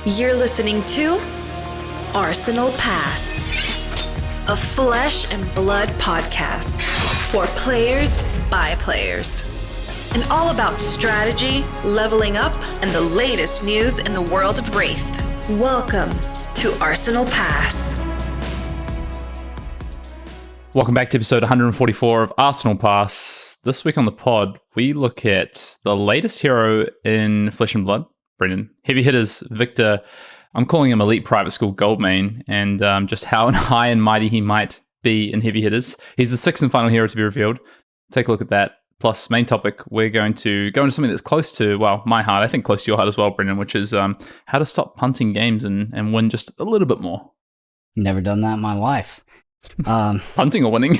You're listening to Arsenal Pass, a flesh and blood podcast for players by players, and all about strategy, leveling up, and the latest news in the world of Wraith. Welcome to Arsenal Pass. Welcome back to episode 144 of Arsenal Pass. This week on the pod, we look at the latest hero in Flesh and Blood, Brendan. Heavy hitters, Victor. I'm calling him Elite Private School Goldmain, and just how high and mighty he might be in heavy hitters. He's the sixth and final hero to be revealed. Take a look at that. Plus, main topic, we're going to go into something that's close to, well, my heart, I think close to your heart as well, Brendan, which is how to stop punting games and win just a little bit more. Never done that in my life. Punting or winning?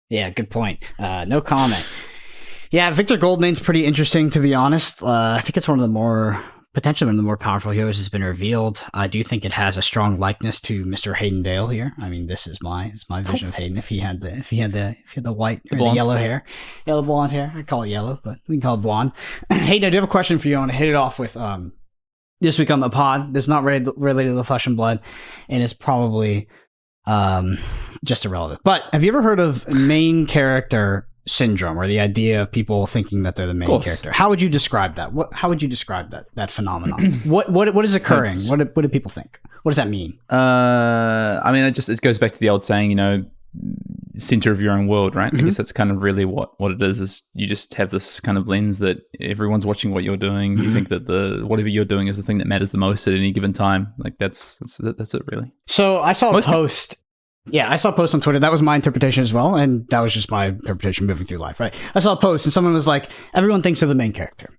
Yeah, good point. No comment. Yeah, Victor Goldmain's pretty interesting, to be honest. I think it's potentially one of the more powerful heroes that's been revealed. I do think it has a strong likeness to Mr. Hayden Dale here. I mean, this is my vision of Hayden. If he had the white or the yellow hair, yellow blonde hair, I call it yellow, but we can call it blonde. Hayden, I do have a question for you. I want to hit it off with this week on the pod. That's not related to the Flesh and Blood, and it's probably just irrelevant. But have you ever heard of main character syndrome, or the idea of people thinking that they're the main character? How would you describe that? How would you describe that phenomenon? What is occurring? What do people think? What does that mean? I mean, it goes back to the old saying, center of your own world, right? Mm-hmm. I guess that's kind of really what it is you just have this kind of lens that everyone's watching what you're doing. Mm-hmm. You think that whatever you're doing is the thing that matters the most at any given time. Like that's it really. So I saw a post. Yeah, I saw a post on Twitter. That was my interpretation as well, and that was just my interpretation moving through life, right? I saw a post, and someone was like, everyone thinks they're the main character.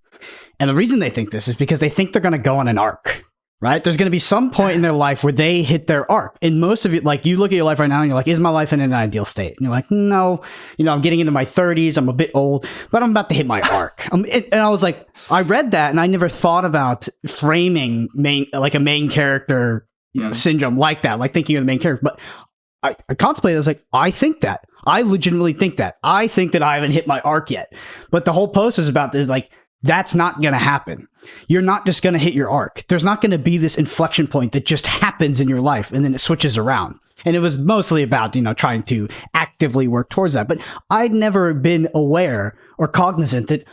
And the reason they think this is because they think they're going to go on an arc, right? There's going to be some point in their life where they hit their arc. And most of it, like, you look at your life right now, and you're like, is my life in an ideal state? And you're like, no, I'm getting into my 30s, I'm a bit old, but I'm about to hit my arc. And I was like, I read that, and I never thought about framing a main character syndrome like that, like thinking you're the main character. But I contemplated, I was like, I think that. I legitimately think that. I think that I haven't hit my arc yet. But the whole post is about this, like, that's not going to happen. You're not just going to hit your arc. There's not going to be this inflection point that just happens in your life and then it switches around. And it was mostly about, trying to actively work towards that. But I'd never been aware or cognizant that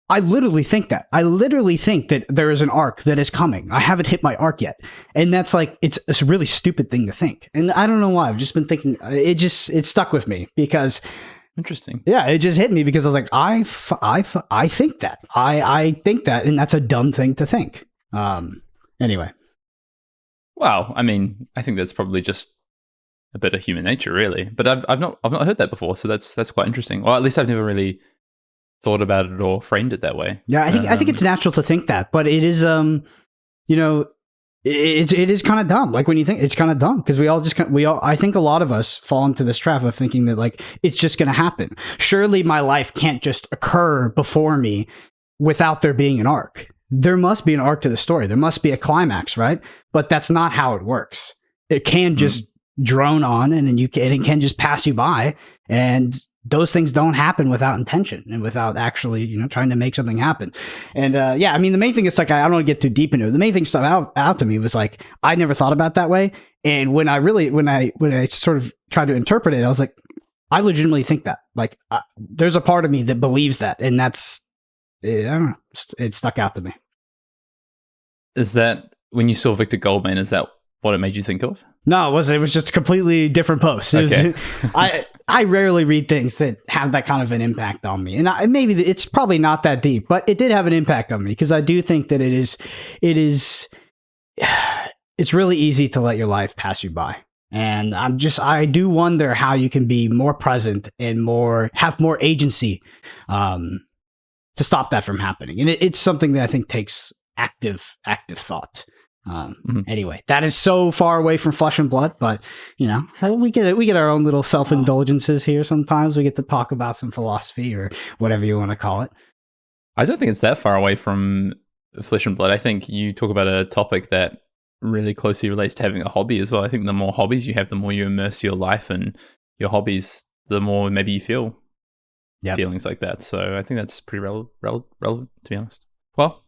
I literally think that. I literally think that there is an arc that is coming. I haven't hit my arc yet. And that's like, it's a really stupid thing to think. And I don't know why. I've just been thinking, it stuck with me because... Interesting. Yeah, it just hit me because I was like, I think that. I think that, and that's a dumb thing to think. Anyway. Wow. I mean, I think that's probably just a bit of human nature, really. But I've not heard that before, so that's quite interesting. Or at least I've never really thought about it or framed it that way. Yeah, I think it's natural to think that, but it is it is kind of dumb. Like when you think it's kind of dumb because I think a lot of us fall into this trap of thinking that like it's just going to happen. Surely my life can't just occur before me without there being an arc. There must be an arc to the story. There must be a climax, right? But that's not how it works. It can just drone on and then it can just pass you by, and those things don't happen without intention and without actually, trying to make something happen. And I mean, the main thing is like, I don't want to get too deep into it. The main thing stuck out to me was like, I never thought about that way. And when I sort of tried to interpret it, I was like, I legitimately think that. Like, there's a part of me that believes that, and that's, I don't know, it stuck out to me. Is that when you saw Victor Goldmain? Is that what it made you think of? No, it was just a completely different post. Okay. I rarely read things that have that kind of an impact on me. And maybe it's probably not that deep, but it did have an impact on me because I do think that it's really easy to let your life pass you by. And I do wonder how you can be more present and have more agency to stop that from happening. And it's something that I think takes active thought. Anyway, that is so far away from Flesh and Blood, but we get our own little self-indulgences here. Sometimes we get to talk about some philosophy or whatever you want to call it. I don't think it's that far away from Flesh and Blood. I think you talk about a topic that really closely relates to having a hobby as well. I think the more hobbies you have, the more you immerse your life in your hobbies, the more maybe you feel feelings like that. So I think that's pretty relevant, to be honest. Well,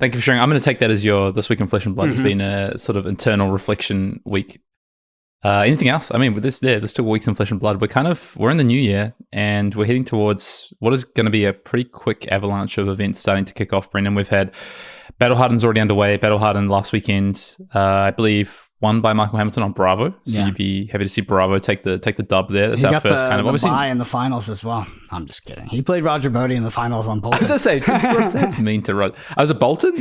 Thank you for sharing. I'm going to take that as your This Week in Flesh and Blood has been a sort of internal reflection week. Anything else? I mean, with this, there's still weeks in Flesh and Blood. We're in the new year and we're heading towards what is going to be a pretty quick avalanche of events starting to kick off, Brendan. We've had Battle Harden's already underway. Battle Harden last weekend, I believe, won by Michael Hamilton on Bravo. So you'd be happy to see Bravo take the dub there. That's our first kind of obviously bye in the finals as well. I'm just kidding. He played Roger Bodie in the finals on Bolton. I was going to say that's mean to Roger. I was a Bolton.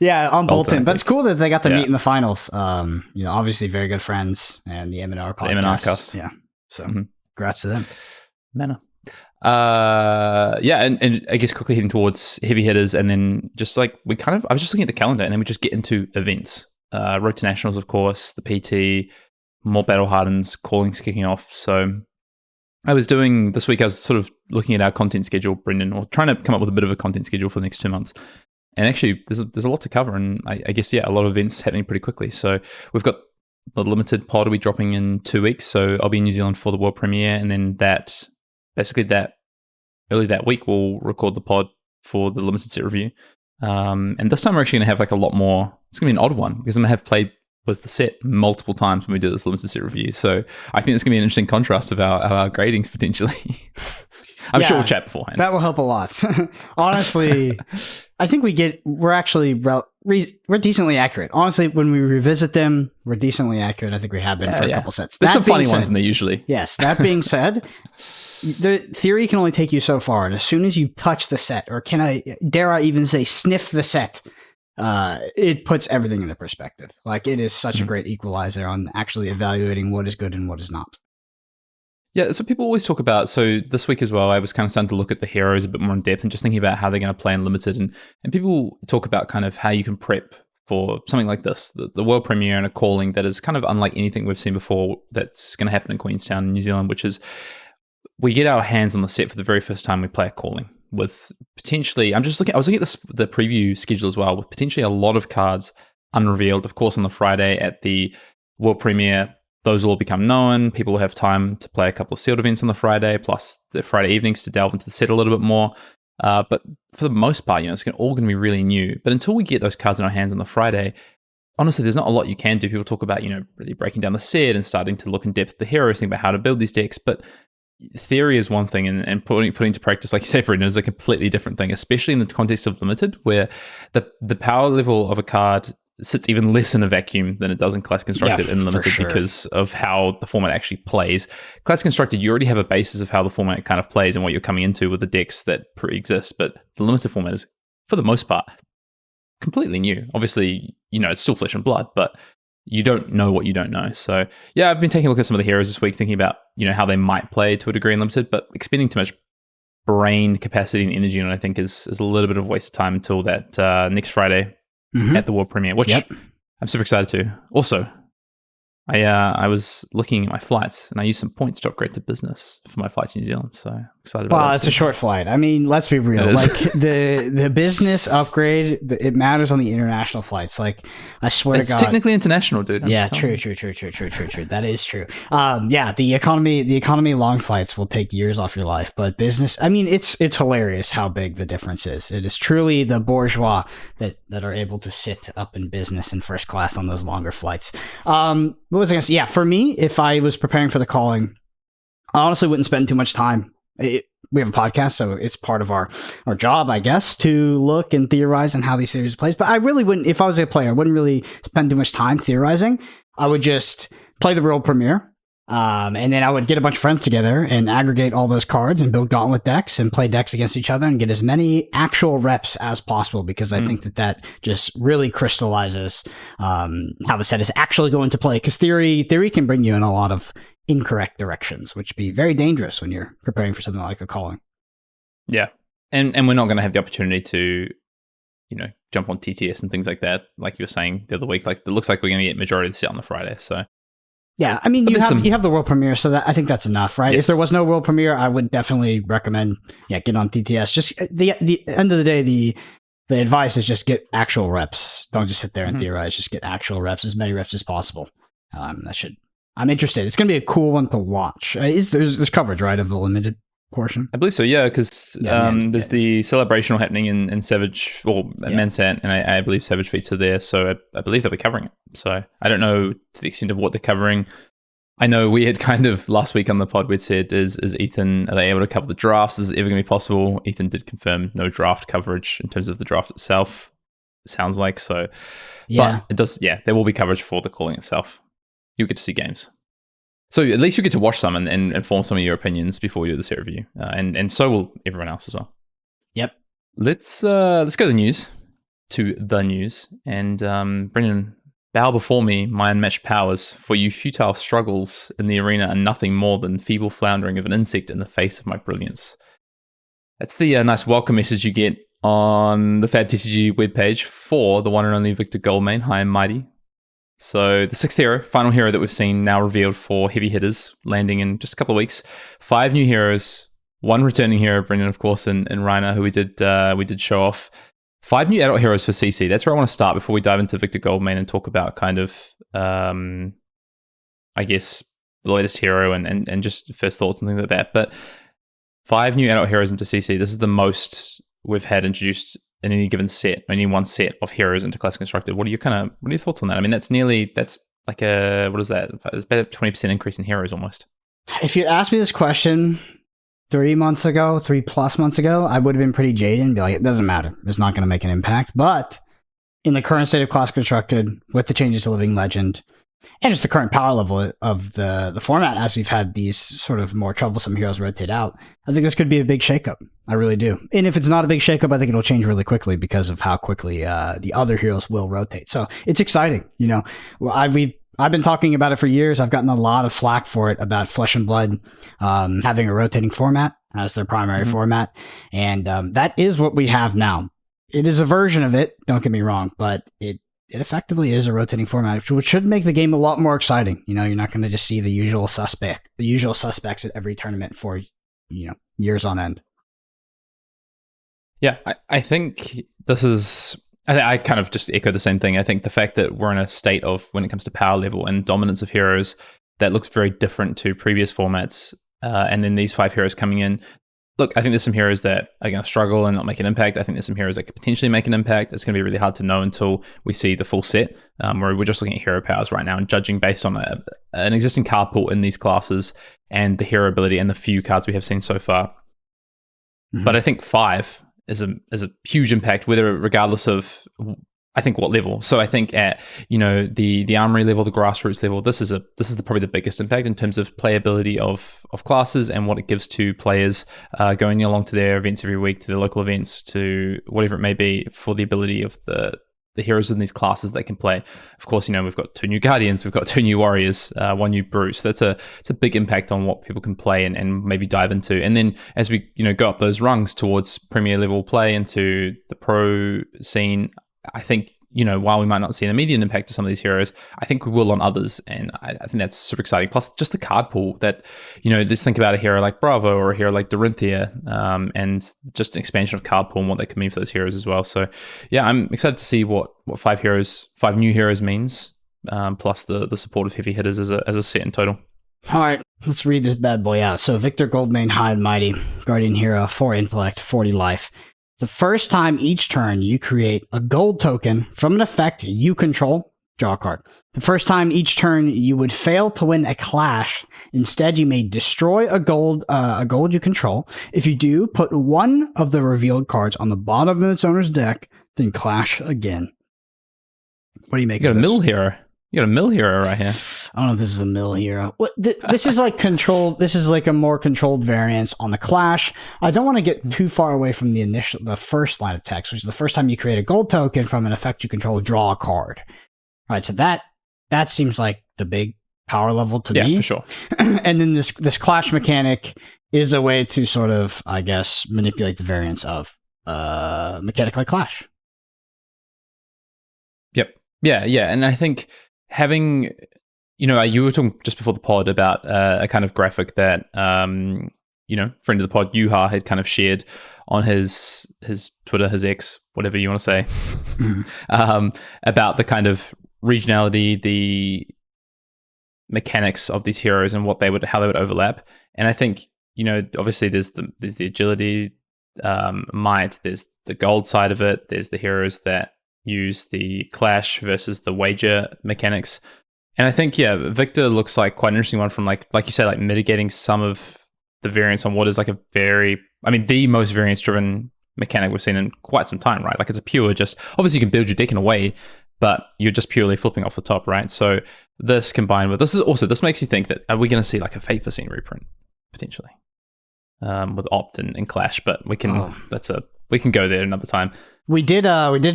Yeah, on Bolton. But it's cool that they got to meet in the finals. Obviously very good friends, and the M&R podcast. The M&R cast. Yeah. So congrats to them. Manner. And I guess quickly heading towards heavy hitters, and then just like I was just looking at the calendar, and then we just get into events. Road to Nationals, of course, the PT, more Battle Hardens, callings kicking off. So I was doing this week, I was sort of looking at our content schedule, Brendan, or trying to come up with a bit of a content schedule for the next 2 months. And actually, there's a lot to cover, and I guess, a lot of events happening pretty quickly. So we've got the limited pod will be dropping in 2 weeks. So I'll be in New Zealand for the world premiere, and then early that week, we'll record the pod for the limited set review. And this time we're actually going to have like a lot more. It's going to be an odd one because I'm going to have played with the set multiple times when we do this limited set review. So I think it's going to be an interesting contrast of our gradings potentially. I'm sure we'll chat beforehand. That will help a lot. Honestly, I think we're actually we're decently accurate. Honestly, when we revisit them, we're decently accurate. I think we have been for a couple sets. There's some funny ones in there usually. Yes. That being said, the theory can only take you so far. And as soon as you touch the set, or dare I even say sniff the set, it puts everything into perspective. Like, it is such a great equalizer on actually evaluating what is good and what is not. Yeah, so people always talk about, so this week as well, I was kind of starting to look at the heroes a bit more in depth and just thinking about how they're going to play in limited. And people talk about kind of how you can prep for something like this, the world premiere and a calling that is kind of unlike anything we've seen before that's going to happen in Queenstown, New Zealand, which is we get our hands on the set for the very first time we play a calling with potentially, I was looking at the preview schedule as well, with potentially a lot of cards unrevealed. Of course, on the Friday at the world premiere, those will all become known. People will have time to play a couple of sealed events on the Friday, plus the Friday evenings to delve into the set a little bit more. But for the most part, it's all going to be really new. But until we get those cards in our hands on the Friday, honestly, there's not a lot you can do. People talk about, really breaking down the set and starting to look in depth at the heroes, think about how to build these decks. But theory is one thing, and putting into practice, like you say, Brendan, is a completely different thing, especially in the context of limited, where the power level of a card sits even less in a vacuum than it does in Classic Constructed in limited, because of how the format actually plays. Classic Constructed, you already have a basis of how the format kind of plays and what you're coming into with the decks that pre-exist, but the limited format is, for the most part, completely new. Obviously, it's still Flesh and Blood, but you don't know what you don't know. So yeah, I've been taking a look at some of the heroes this week, thinking about, how they might play to a degree in limited, but expending too much brain capacity and energy on it, I think is a little bit of a waste of time until that next Friday at the world premiere, which I'm super excited to. Also, I was looking at my flights and I used some points to upgrade to business for my flights to New Zealand. So I'm excited about that. Well, it's a short flight. I mean, let's be real. Like the business upgrade, it matters on the international flights. Like, I swear to God. It's technically international, dude. Yeah, true. That is true. The economy long flights will take years off your life, but business, I mean, it's hilarious how big the difference is. It is truly the bourgeois that are able to sit up in business and first class on those longer flights. What was I going to say? Yeah, for me, if I was preparing for the calling, I honestly wouldn't spend too much time. We have a podcast, so it's part of our job, I guess, to look and theorize on how these series plays. But I really wouldn't, if I was a player, I wouldn't really spend too much time theorizing. I would just play the world premiere, and then I would get a bunch of friends together and aggregate all those cards and build gauntlet decks and play decks against each other and get as many actual reps as possible, because I think that just really crystallizes how the set is actually going to play. Because theory can bring you in a lot of incorrect directions, which be very dangerous when you're preparing for something like a calling. Yeah, and we're not going to have the opportunity to, jump on TTS and things like that, like you were saying the other week. Like, it looks like we're going to get majority of the set on the Friday, so. Yeah, I mean, you have the world premiere, so I think that's enough, right? Yes. If there was no world premiere, I would definitely recommend, get on TTS. Just the end of the day, the advice is just get actual reps. Don't just sit there and theorize. Just get actual reps, as many reps as possible. I'm interested. It's going to be a cool one to watch. There's coverage, right, of the limited portion? I believe so, yeah, because there's the celebration happening in Savage, or Mansant, and I believe Savage Feats are there, so I believe they'll be covering it. So I don't know to the extent of what they're covering. I know we had kind of last week on the pod, we'd said, is Ethan, are they able to cover the drafts? Is it ever going to be possible? Ethan did confirm no draft coverage in terms of the draft itself, it sounds like. So, Yeah. But it does, there will be coverage for the calling itself. You'll get to see games. So at least you get to watch some and form some of your opinions before we do the set review. And so will everyone else as well. Yep. Let's go to the news. And Brendan, bow before me, my unmatched powers, for you futile struggles in the arena are nothing more than feeble floundering of an insect in the face of my brilliance. That's the nice welcome message you get on the Fab TCG webpage for the one and only Victor Goldmain, high and mighty. So the sixth hero, final hero that we've seen now revealed for heavy hitters, landing in just a couple of weeks. 5 new heroes, 1 returning hero, Brendan, of course, and Reiner, who we did show off. 5 new adult heroes for CC. That's where I want to start before we dive into Victor Goldmain and talk about kind of, I guess, the latest hero and just first thoughts and things like that. But 5 new adult heroes into CC. This is the most we've had introduced in any given set, any one set of heroes into Classic Constructed. What are your thoughts on that? I mean, that's like what is that? It's about a 20% increase in heroes almost. If you asked me this question 3 months ago, 3+ months ago, I would have been pretty jaded and be like, it doesn't matter. It's not going to make an impact. But in the current state of Classic Constructed, with the changes to Living Legend, and just the current power level of the format, as we've had these sort of more troublesome heroes rotate out, I think this could be a big shakeup. I really do. And if it's not a big shakeup, I think it'll change really quickly because of how quickly the other heroes will rotate. So it's exciting. I've been talking about it for years. I've gotten a lot of flack for it about Flesh and Blood having a rotating format as their primary format. And that is what we have now. It is a version of it, don't get me wrong, but it effectively is a rotating format, which should make the game a lot more exciting. You're not going to just see the usual suspects at every tournament for, years on end. Yeah, I think this is... I kind of just echo the same thing. I think the fact that we're in a state of, when it comes to power level and dominance of heroes, that looks very different to previous formats. And then these 5 heroes coming in. Look, I think there's some heroes that are going to struggle and not make an impact. I think there's some heroes that could potentially make an impact. It's going to be really hard to know until we see the full set, where we're just looking at hero powers right now and judging based on an existing card pool in these classes and the hero ability and the few cards we have seen so far. Mm-hmm. But I think 5 is a huge impact, regardless of, I think, what level. So I think at the armory level, the grassroots level, this is probably the biggest impact in terms of playability of classes and what it gives to players going along to their events every week, to their local events, to whatever it may be, for the ability of the heroes in these classes they can play. Of course, we've got 2 new Guardians, we've got 2 new Warriors, 1 new Brute. So it's a big impact on what people can play and maybe dive into. And then as we go up those rungs towards premier level play into the pro scene, I think, while we might not see an immediate impact to some of these heroes, I think we will on others. And I think that's super exciting. Plus, just the card pool that, just think about a hero like Bravo or a hero like Dorinthia, and just an expansion of card pool and what they can mean for those heroes as well. So, yeah, I'm excited to see what 5 new heroes means, plus the support of heavy hitters as a set in total. All right, let's read this bad boy out. So, Victor Goldmain, high and mighty, Guardian hero, 4 intellect, 40 life. The first time each turn you create a gold token from an effect you control, draw a card. The first time each turn you would fail to win a clash. Instead, you may destroy a gold you control. If you do, put 1 of the revealed cards on the bottom of its owner's deck, then clash again. What do you make of this? You got a mill hero right here. I don't know if this is a mill hero. This is like controlled. This is like a more controlled variance on the clash. I don't want to get too far away from the first line of text, which is the first time you create a gold token from an effect you control, draw a card. All right, so that seems like the big power level to me. Yeah, for sure. And then this clash mechanic is a way to sort of, I guess, manipulate the variance of mechanic like clash. Yep. Yeah, and I think having, you were talking just before the pod about a kind of graphic that, friend of the pod, Yuha, had kind of shared on his Twitter, his X, whatever you want to say, about the kind of regionality, the mechanics of these heroes and how they would overlap. And I think, obviously there's the agility, might. There's the gold side of it. There's the heroes that use the clash versus the wager mechanics. And I think, Victor looks like quite an interesting one from like you say, like mitigating some of the variance on what is like the most variance-driven mechanic we've seen in quite some time, right? Like it's a pure just, obviously you can build your deck in a way, but you're just purely flipping off the top, right? So this combined with, this makes you think that, are we going to see like a Fate Foreseen reprint, potentially? With Opt and Clash, but we can, we can go there another time. We did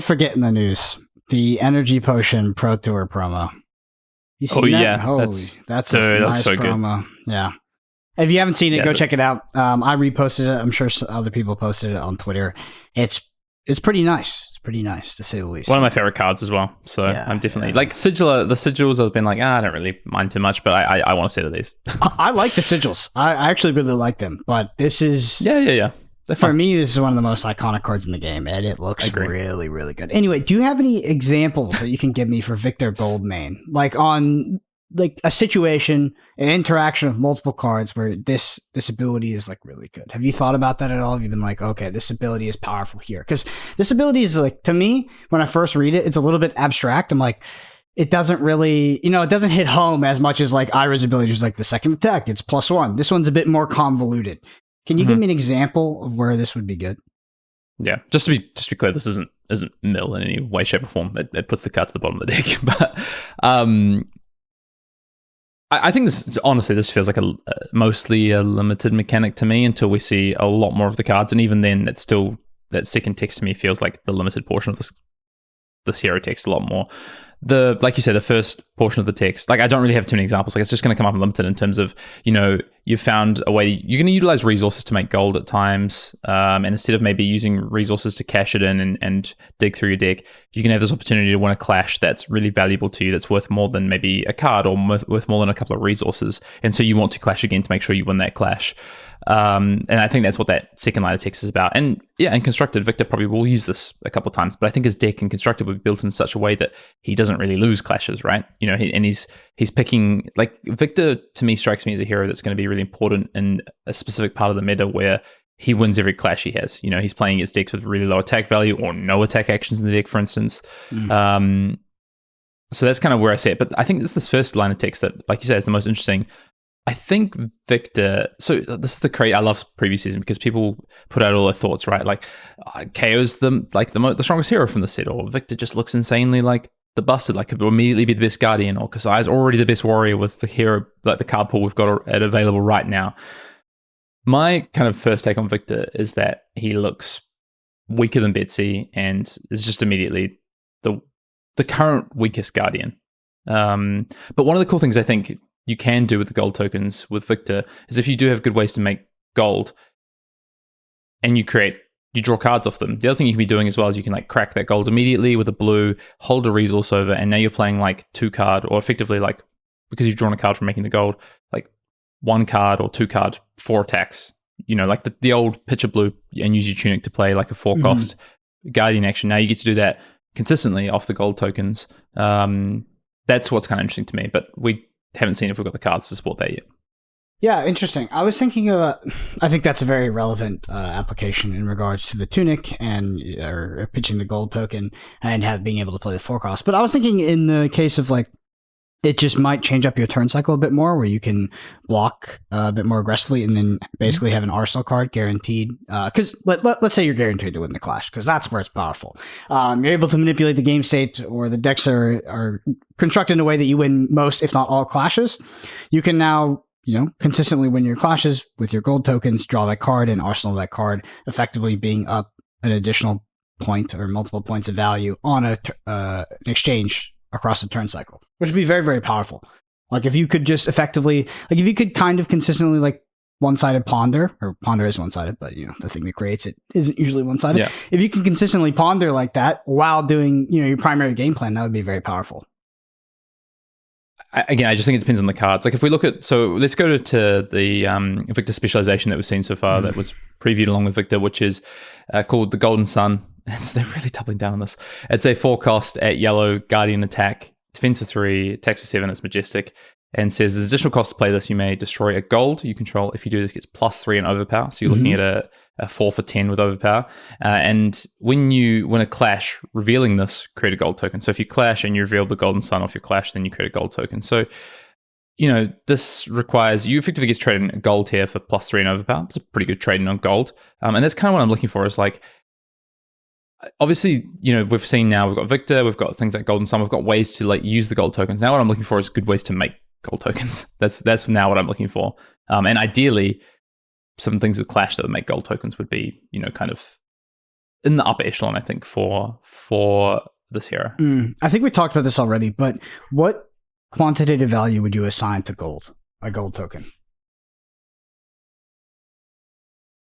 forget in the news, the Energy Potion Pro Tour promo. You seen that? Holy, that's a nice so promo. Good. Yeah. If you haven't seen it, go check it out. I reposted it. I'm sure other people posted it on Twitter. It's pretty nice. It's pretty nice, to say the least. One of my favorite cards as well. So I'm definitely like the sigils. I've been like, I don't really mind too much, but I want to see these. I like the sigils. I actually really like them. But this is for me, this is one of the most iconic cards in the game, and it looks really, really good. Anyway, do you have any examples that you can give me for Victor Goldmain? Like on a situation, an interaction of multiple cards where this ability is like really good. Have you thought about that at all? Have you been like, okay, this ability is powerful here? Because this ability is like, to me, when I first read it, it's a little bit abstract. I'm like, it doesn't really, it doesn't hit home as much as like Ira's ability is like the second attack. It's +1. This one's a bit more convoluted. Can you give me an example of where this would be good? Yeah, just to be clear, this isn't mill in any way, shape, or form. It puts the card to the bottom of the deck. But I think this feels like mostly a limited mechanic to me until we see a lot more of the cards, and even then, it's still, that second text to me feels like the limited portion of this hero text a lot more. Like you said, the first portion of the text, like I don't really have too many examples. Like it's just going to come up limited in terms of, you found a way, you're going to utilize resources to make gold at times. And instead of maybe using resources to cash it in and dig through your deck, you can have this opportunity to win a clash that's really valuable to you, that's worth more than maybe a card or worth more than a couple of resources. And so you want to clash again to make sure you win that clash. And I think that's what that second line of text is about. And in Constructed, Victor probably will use this a couple of times, but I think his deck in Constructed will be built in such a way that he doesn't really lose clashes, right? He's picking, like, Victor to me strikes me as a hero that's going to be really important in a specific part of the meta where he wins every clash he has. He's playing his decks with really low attack value or no attack actions in the deck, for instance. So that's kind of where I see it. But I think it's this first line of text that, like you said, is the most interesting. I think Victor, so this is the crazy, I love previous season because people put out all their thoughts, right? Like KO's the strongest hero from the set, or Victor just looks insanely like the busted, like could immediately be the best guardian, or Kasai's already the best warrior with the hero, like the card pool we've got available right now. My kind of first take on Victor is that he looks weaker than Betsy and is just immediately the current weakest guardian. But one of the cool things I think you can do with the gold tokens with Victor is if you do have good ways to make gold and you draw cards off them. The other thing you can be doing as well is you can like crack that gold immediately with a blue, hold a resource over, and now you're playing like 2 card, or effectively like, because you've drawn a card from making the gold, like 1 card or 2 card, 4 attacks, like the old pitch a blue and use your tunic to play like a 4 cost guardian action. Now you get to do that consistently off the gold tokens. That's what's kind of interesting to me, but we haven't seen if we've got the cards to support that yet. Yeah, interesting. I was thinking I think that's a very relevant application in regards to the tunic and or pitching the gold token and being able to play the 4 cost. But I was thinking in the case of like, it just might change up your turn cycle a bit more, where you can block a bit more aggressively and then basically have an arsenal card guaranteed. Because let's say you're guaranteed to win the clash, because that's where it's powerful. You're able to manipulate the game state, or the decks are constructed in a way that you win most, if not all, clashes. You can now, consistently win your clashes with your gold tokens, draw that card, and arsenal that card, effectively being up an additional point or multiple points of value on an exchange across the turn cycle, which would be very, very powerful. Like if you could just effectively, like if you could kind of consistently like one-sided ponder, or ponder is one-sided, but the thing that creates it isn't usually one-sided. Yeah. If you can consistently ponder like that while doing, your primary game plan, that would be very powerful. I just think it depends on the cards. Like if we look at, so let's go to the Victor specialization that we've seen so far that was previewed along with Victor, which is called the Golden Sun. They're really doubling down on this. It's a 4 cost at yellow, guardian attack, defense for 3, attacks for 7. It's majestic. and says there's additional cost to play this. You may destroy a gold you control. If you do this, gets +3 in overpower. So you're looking at a 4 for 10 with overpower. And when you win a clash, revealing this, create a gold token. So if you clash and you reveal the golden sun off your clash, then you create a gold token. So, this requires you effectively get trading a gold here for +3 in overpower. It's a pretty good trading on gold. And that's kind of what I'm looking for is like, obviously, we've seen now, we've got Victor, we've got things like Golden Sun, we've got ways to like use the gold tokens. Now what I'm looking for is good ways to make gold tokens. That's now what I'm looking for. And ideally, some things with Clash that would make gold tokens would be, kind of in the upper echelon, I think, for this hero. I think we talked about this already, but what quantitative value would you assign to gold, a gold token?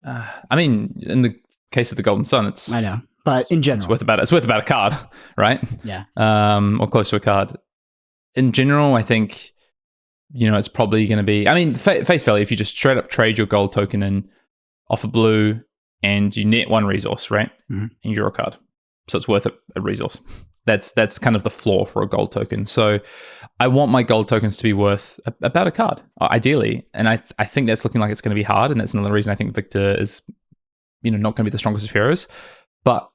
I mean, in the case of the Golden Sun, I know. But in general, it's worth about a card, right? Yeah. Or close to a card. In general, I think, it's probably going to be. I mean, face value. If you just straight up trade your gold token in off a blue, and you net 1 resource, right, and you draw a card, so it's worth a resource. That's kind of the floor for a gold token. So, I want my gold tokens to be worth about a card, ideally, and I think that's looking like it's going to be hard, and that's another reason I think Victor is, not going to be the strongest of heroes, but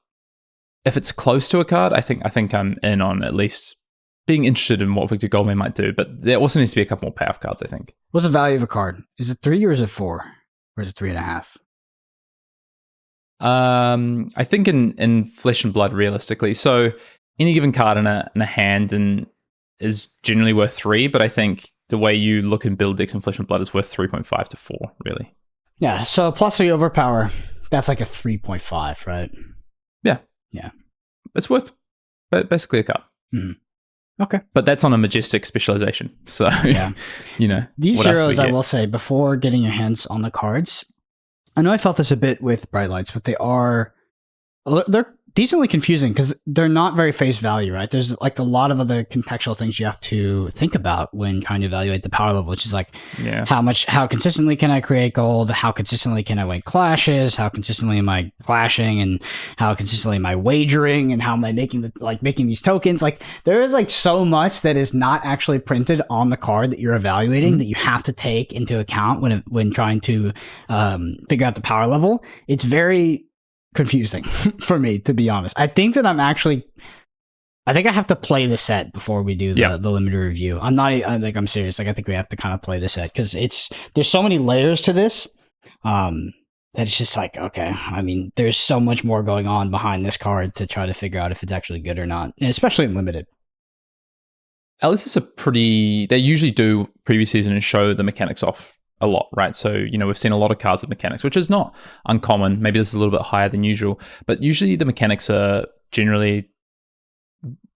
if it's close to a card, I think I'm in on at least being interested in what Victor Goldman might do. But there also needs to be a couple more payoff cards, I think. What's the value of a card? Is it 3 or is it 4? Or is it 3.5? I think in Flesh and Blood, realistically. So any given card in a hand is generally worth 3, but I think the way you look and build decks in Flesh and Blood is worth 3.5 to 4, really. Yeah, so +3 overpower, that's like a 3.5, right? Yeah. It's worth basically a card. Okay. But that's on a Majestic specialization. So, These heroes, I will say, before getting your hands on the cards, I know I felt this a bit with Bright Lights, but they're decently confusing because they're not very face value, right? There's like a lot of other contextual things you have to think about when trying to evaluate the power level, which is like how consistently can I create gold? How consistently can I win clashes? How consistently am I clashing? And how consistently am I wagering? And how am I making these tokens? Like there is like so much that is not actually printed on the card that you're evaluating that you have to take into account when trying to figure out the power level. It's very confusing for me, to be honest. I think I have to play the set before we do the limited review. I'm serious. Like I think we have to kind of play the set because there's so many layers to this that it's just like, okay, I mean, there's so much more going on behind this card to try to figure out if it's actually good or not, and especially in limited. Alice is they usually do previous season and show the mechanics off a lot, right? So, we've seen a lot of cards with mechanics, which is not uncommon. Maybe this is a little bit higher than usual, but usually the mechanics are generally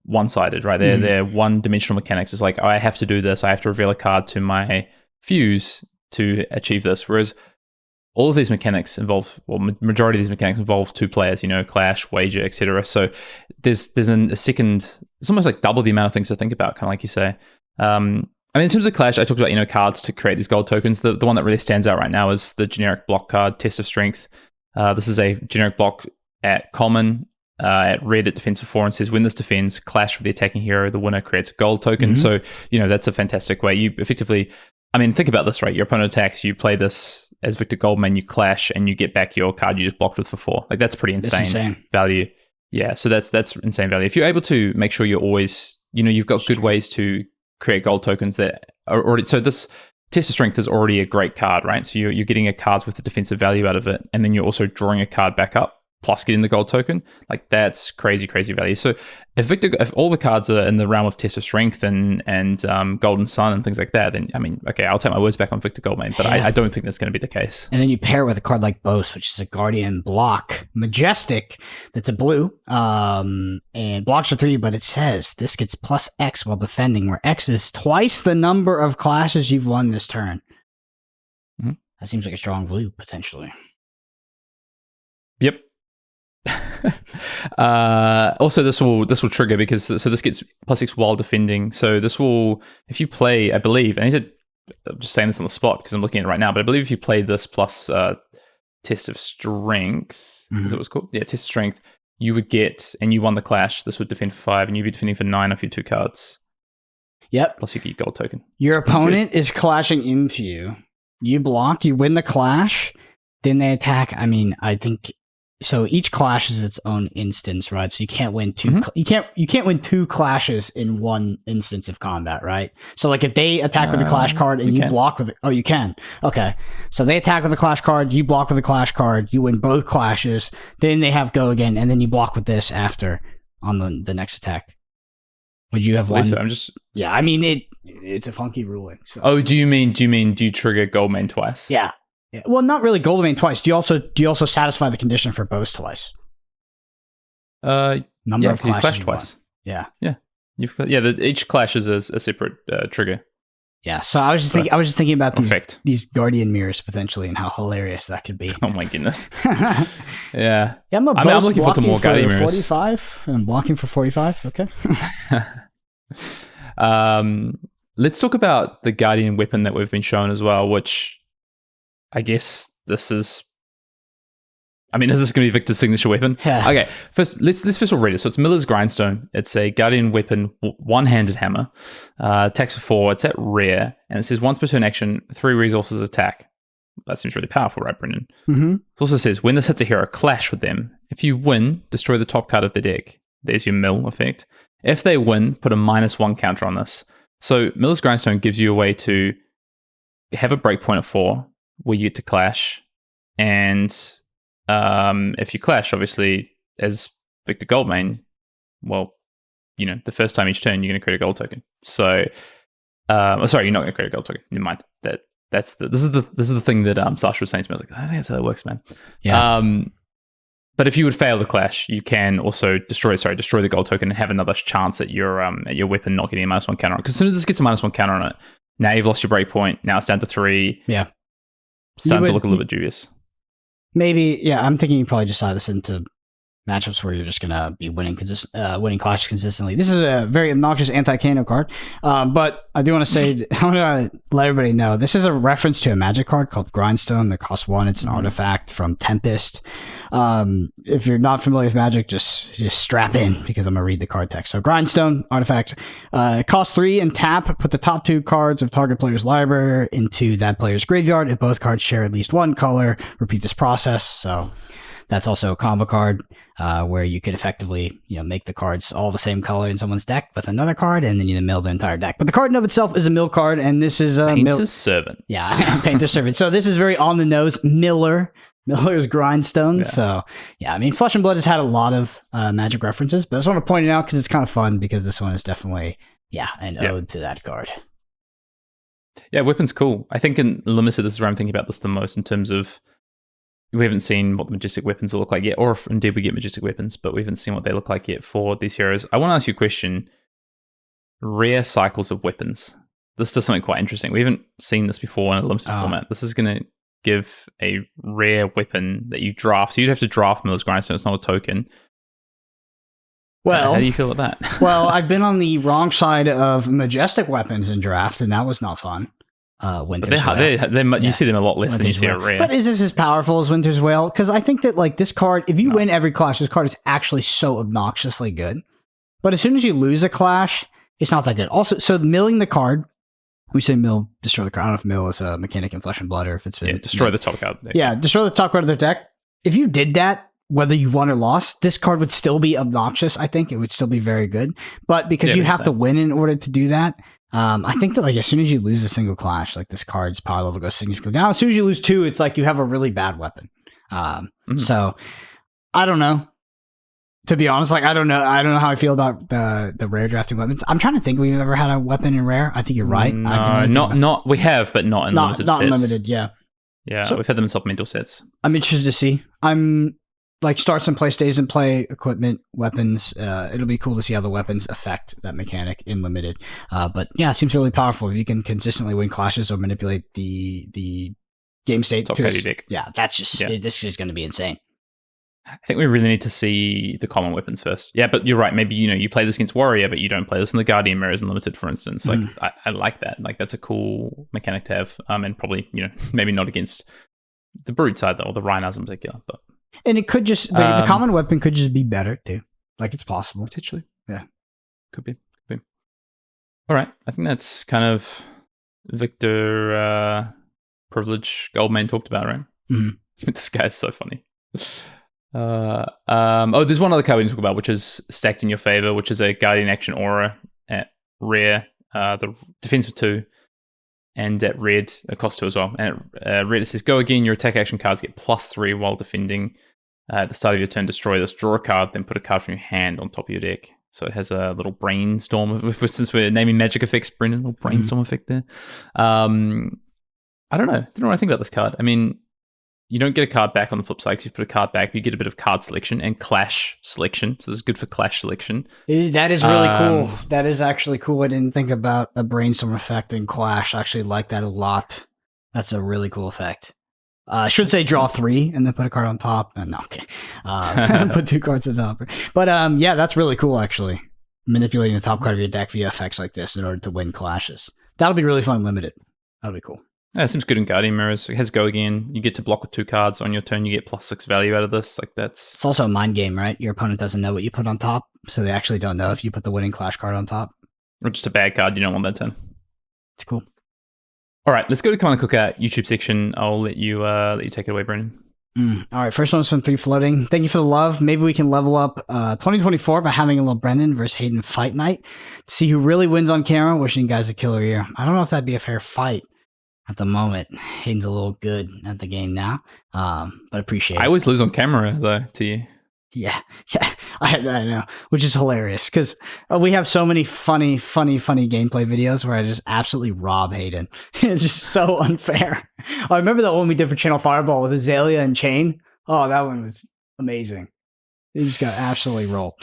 one-sided, right? They're one-dimensional mechanics. It's like, oh, I have to do this. I have to reveal a card to my fuse to achieve this. Whereas all of these mechanics majority of these mechanics involve 2 players, clash, wager, etc. So there's a second, it's almost like double the amount of things to think about, kind of like you say. I mean, in terms of Clash, I talked about, cards to create these gold tokens. The one that really stands out right now is the generic block card, Test of Strength. This is a generic block at common. At red, it defends for 4 and says, when this defends, clash with the attacking hero, the winner creates a gold token. So, that's a fantastic way. You effectively, I mean, think about this, right? Your opponent attacks, you play this as Victor Goldman, you clash, and you get back your card you just blocked with for 4. Like, that's pretty insane value. Yeah, so that's insane value. If you're able to make sure you're always, you've got good ways to create gold tokens that are already, so this Test of Strength is already a great card, right? So you're getting a cards with the defensive value out of it, and then you're also drawing a card back up plus getting the gold token. Like that's crazy value. So if all the cards are in the realm of Test of Strength and Golden Sun and things like that, then I mean, okay, I'll take my words back on Victor Goldman, but I don't think that's going to be the case. And then you pair it with a card like Boast, which is a Guardian block, Majestic, that's a blue, and blocks for 3, but it says this gets plus X while defending, where X is twice the number of clashes you've won this turn. That seems like a strong blue, potentially. Yep. Also, this will trigger because this gets plus X while defending. So this will, if you play, I believe, and I'm just saying this on the spot because I'm looking at it right now, but I believe if you play this plus Test of Strength, is it was called? Yeah, Test of Strength, you would get, and you won the clash, this would defend for 5, and you'd be defending for 9 off your 2 cards. Yep. Plus you get gold token. Your It's pretty good. opponent is clashing into you. You block, you win the clash, then they attack. I mean, I think so. Each clash is its own instance, right? So you can't win two. Mhm. You can't win two clashes in one instance of combat, right? So like if they attack with a clash card and you you can. block with it, oh, you can. Okay, so they attack with a clash card, you block with a clash card, you win both clashes. Then they have go again, and then you block with this after on the next attack. Would you have one? So I'm just. Yeah, I mean it's a funky ruling. So. Oh, do you trigger gold main twice? Yeah. Yeah. Well, not really gold domain twice. Do you also satisfy the condition for bows twice? Number of 'cause you clashes clash you twice. Yeah. Each clash is a separate trigger. Yeah. So I was just thinking about Perfect. these guardian mirrors potentially and how hilarious that could be. Oh my goodness. Yeah. Yeah. I'm I'm looking forward to more guardian mirrors. 45. I'm blocking for 45. Okay. Let's talk about the guardian weapon that we've been shown as well, which I guess this is going to be Victor's signature weapon? Yeah. Okay, let's first of all read it. So it's Miller's Grindstone. It's a guardian weapon, one-handed hammer. Attacks for 4. It's at rare, and it says once per turn action, 3 resources attack. That seems really powerful, right, Brendan? Mm-hmm. It also says when this hits a hero, clash with them. If you win, destroy the top card of the deck. There's your mill effect. If they win, put a -1 counter on this. So Miller's Grindstone gives you a way to have a breakpoint of 4 where you get to clash, and if you clash, obviously, as Victor Goldmain, well, the first time each turn, you're going to create a gold token. So, sorry, you're not going to create a gold token. Never mind. This is the thing that Sasha was saying to me. I was like, I think that's how it works, man. Yeah. But if you would fail the clash, you can also destroy the gold token and have another chance at your weapon not getting a -1 counter on it. Because as soon as this gets a -1 counter on it, now you've lost your breakpoint. Now it's down to 3. Yeah. Starting to look a little bit dubious. Maybe, yeah, I'm thinking you probably just side this into matchups where you're just going to be winning clashes consistently. This is a very obnoxious anti-Kano card, but I do want to say, I want to let everybody know, this is a reference to a magic card called Grindstone that costs 1. It's an artifact from Tempest. If you're not familiar with magic, just strap in because I'm going to read the card text. So Grindstone, artifact, costs 3 and tap, put the top 2 cards of target player's library into that player's graveyard. If both cards share at least 1 color, repeat this process. So that's also a combo card where you could effectively, make the cards all the same color in someone's deck with another card, and then you mill the entire deck. But the card in of itself is a mill card, and this is a Painter's Servant. Yeah, Painter's Servant. So this is very on the nose. Miller's Grindstone. Yeah. So yeah, I mean, Flesh and Blood has had a lot of magic references, but I just want to point it out because it's kind of fun because this one is definitely an ode to that card. Yeah, weapon's cool. I think in Limited, this is where I'm thinking about this the most in terms of we haven't seen what the Majestic weapons will look like yet, or if indeed we get Majestic weapons, but we haven't seen what they look like yet for these heroes. I want to ask you a question. Rare cycles of weapons. This does something quite interesting. We haven't seen this before in a limited format. This is going to give a rare weapon that you draft. So you'd have to draft Miller's Grindstone. It's not a token. Well, how do you feel about that? Well, I've been on the wrong side of Majestic weapons in draft, and that was not fun. Winter's Wail. You see them a lot less than you see a rare. But is this as powerful as Winter's Wail? Because I think that this card, if you win every clash, this card is actually so obnoxiously good. But as soon as you lose a clash, it's not that good. Also, so milling the card, we say mill, destroy the card. I don't know if mill is a mechanic in Flesh and Blood or if it's been... destroy the top card. Yeah, destroy the top card of their deck. If you did that, whether you won or lost, this card would still be obnoxious, I think. It would still be very good. But because you have to win in order to do that, I think that as soon as you lose a single clash, this card's power level goes significantly down. As soon as you lose 2, it's like you have a really bad weapon. So I don't know. To be honest, I don't know how I feel about the rare drafting weapons. I'm trying to think if we've ever had a weapon in rare. I think you're right. No, we have, but not in limited sets. Not in limited, yeah. Yeah, so, we've had them in supplemental sets. I'm interested to see. I'm starts and play, stays and play, equipment, weapons. It'll be cool to see how the weapons affect that mechanic in limited. But yeah, it seems really powerful. If you can consistently win clashes or manipulate the game state. Top card deck. Yeah, that's just this is going to be insane. I think we really need to see the common weapons first. Yeah, but you're right. Maybe you play this against Warrior, but you don't play this in the Guardian Mirrors in limited, for instance. I like that. That's a cool mechanic to have. And probably maybe not against the Brute side though, or the Rhinos in particular. But and it could just the common weapon could just be better too. It's possible potentially. Yeah, could be. All right. I think that's kind of Victor Privilege Goldman talked about, right? Mm-hmm. This guy's so funny. There's one other card we didn't talk about, which is stacked in your favor, which is a Guardian Action Aura at rare. The defense for 2, and at red, it costs 2 as well. And at red, it says, go again, your attack action cards get +3 while defending. At the start of your turn, destroy this, draw a card, then put a card from your hand on top of your deck. So it has a little brainstorm. Since we're naming magic effects, Brendan, a little brainstorm effect there. I don't know what I think about this card. I mean, you don't get a card back on the flip side because you put a card back, but you get a bit of card selection and clash selection. So this is good for clash selection. That is really cool. That is actually cool. I didn't think about a brainstorm effect in clash. I actually like that a lot. That's a really cool effect. I should say draw 3 and then put a card on top. No, okay. Put 2 cards on top. But yeah, that's really cool, actually. Manipulating the top card of your deck via effects like this in order to win clashes. That'll be really fun limited. That'll be cool. Yeah, it seems good in Guardian Mirrors. It has go again. You get to block with 2 cards on your turn. You get +6 value out of this. It's also a mind game, right? Your opponent doesn't know what you put on top, so they actually don't know if you put the winning clash card on top. Or just a bad card you don't want that turn. It's cool. All right, let's go to Command Cookout YouTube section. I'll let you take it away, Brendan. All right, first one's from 3 Floating. Thank you for the love. Maybe we can level up 2024 by having a little Brendan versus Hayden fight night to see who really wins on camera. Wishing you guys a killer year. I don't know if that'd be a fair fight. At the moment, Hayden's a little good at the game now, but appreciate it. I always lose on camera, though, to you. Yeah, I know, which is hilarious because we have so many funny gameplay videos where I just absolutely rob Hayden. It's just so unfair. I remember the one we did for Channel Fireball with Azalea and Chain. Oh, that one was amazing. He just got absolutely rolled.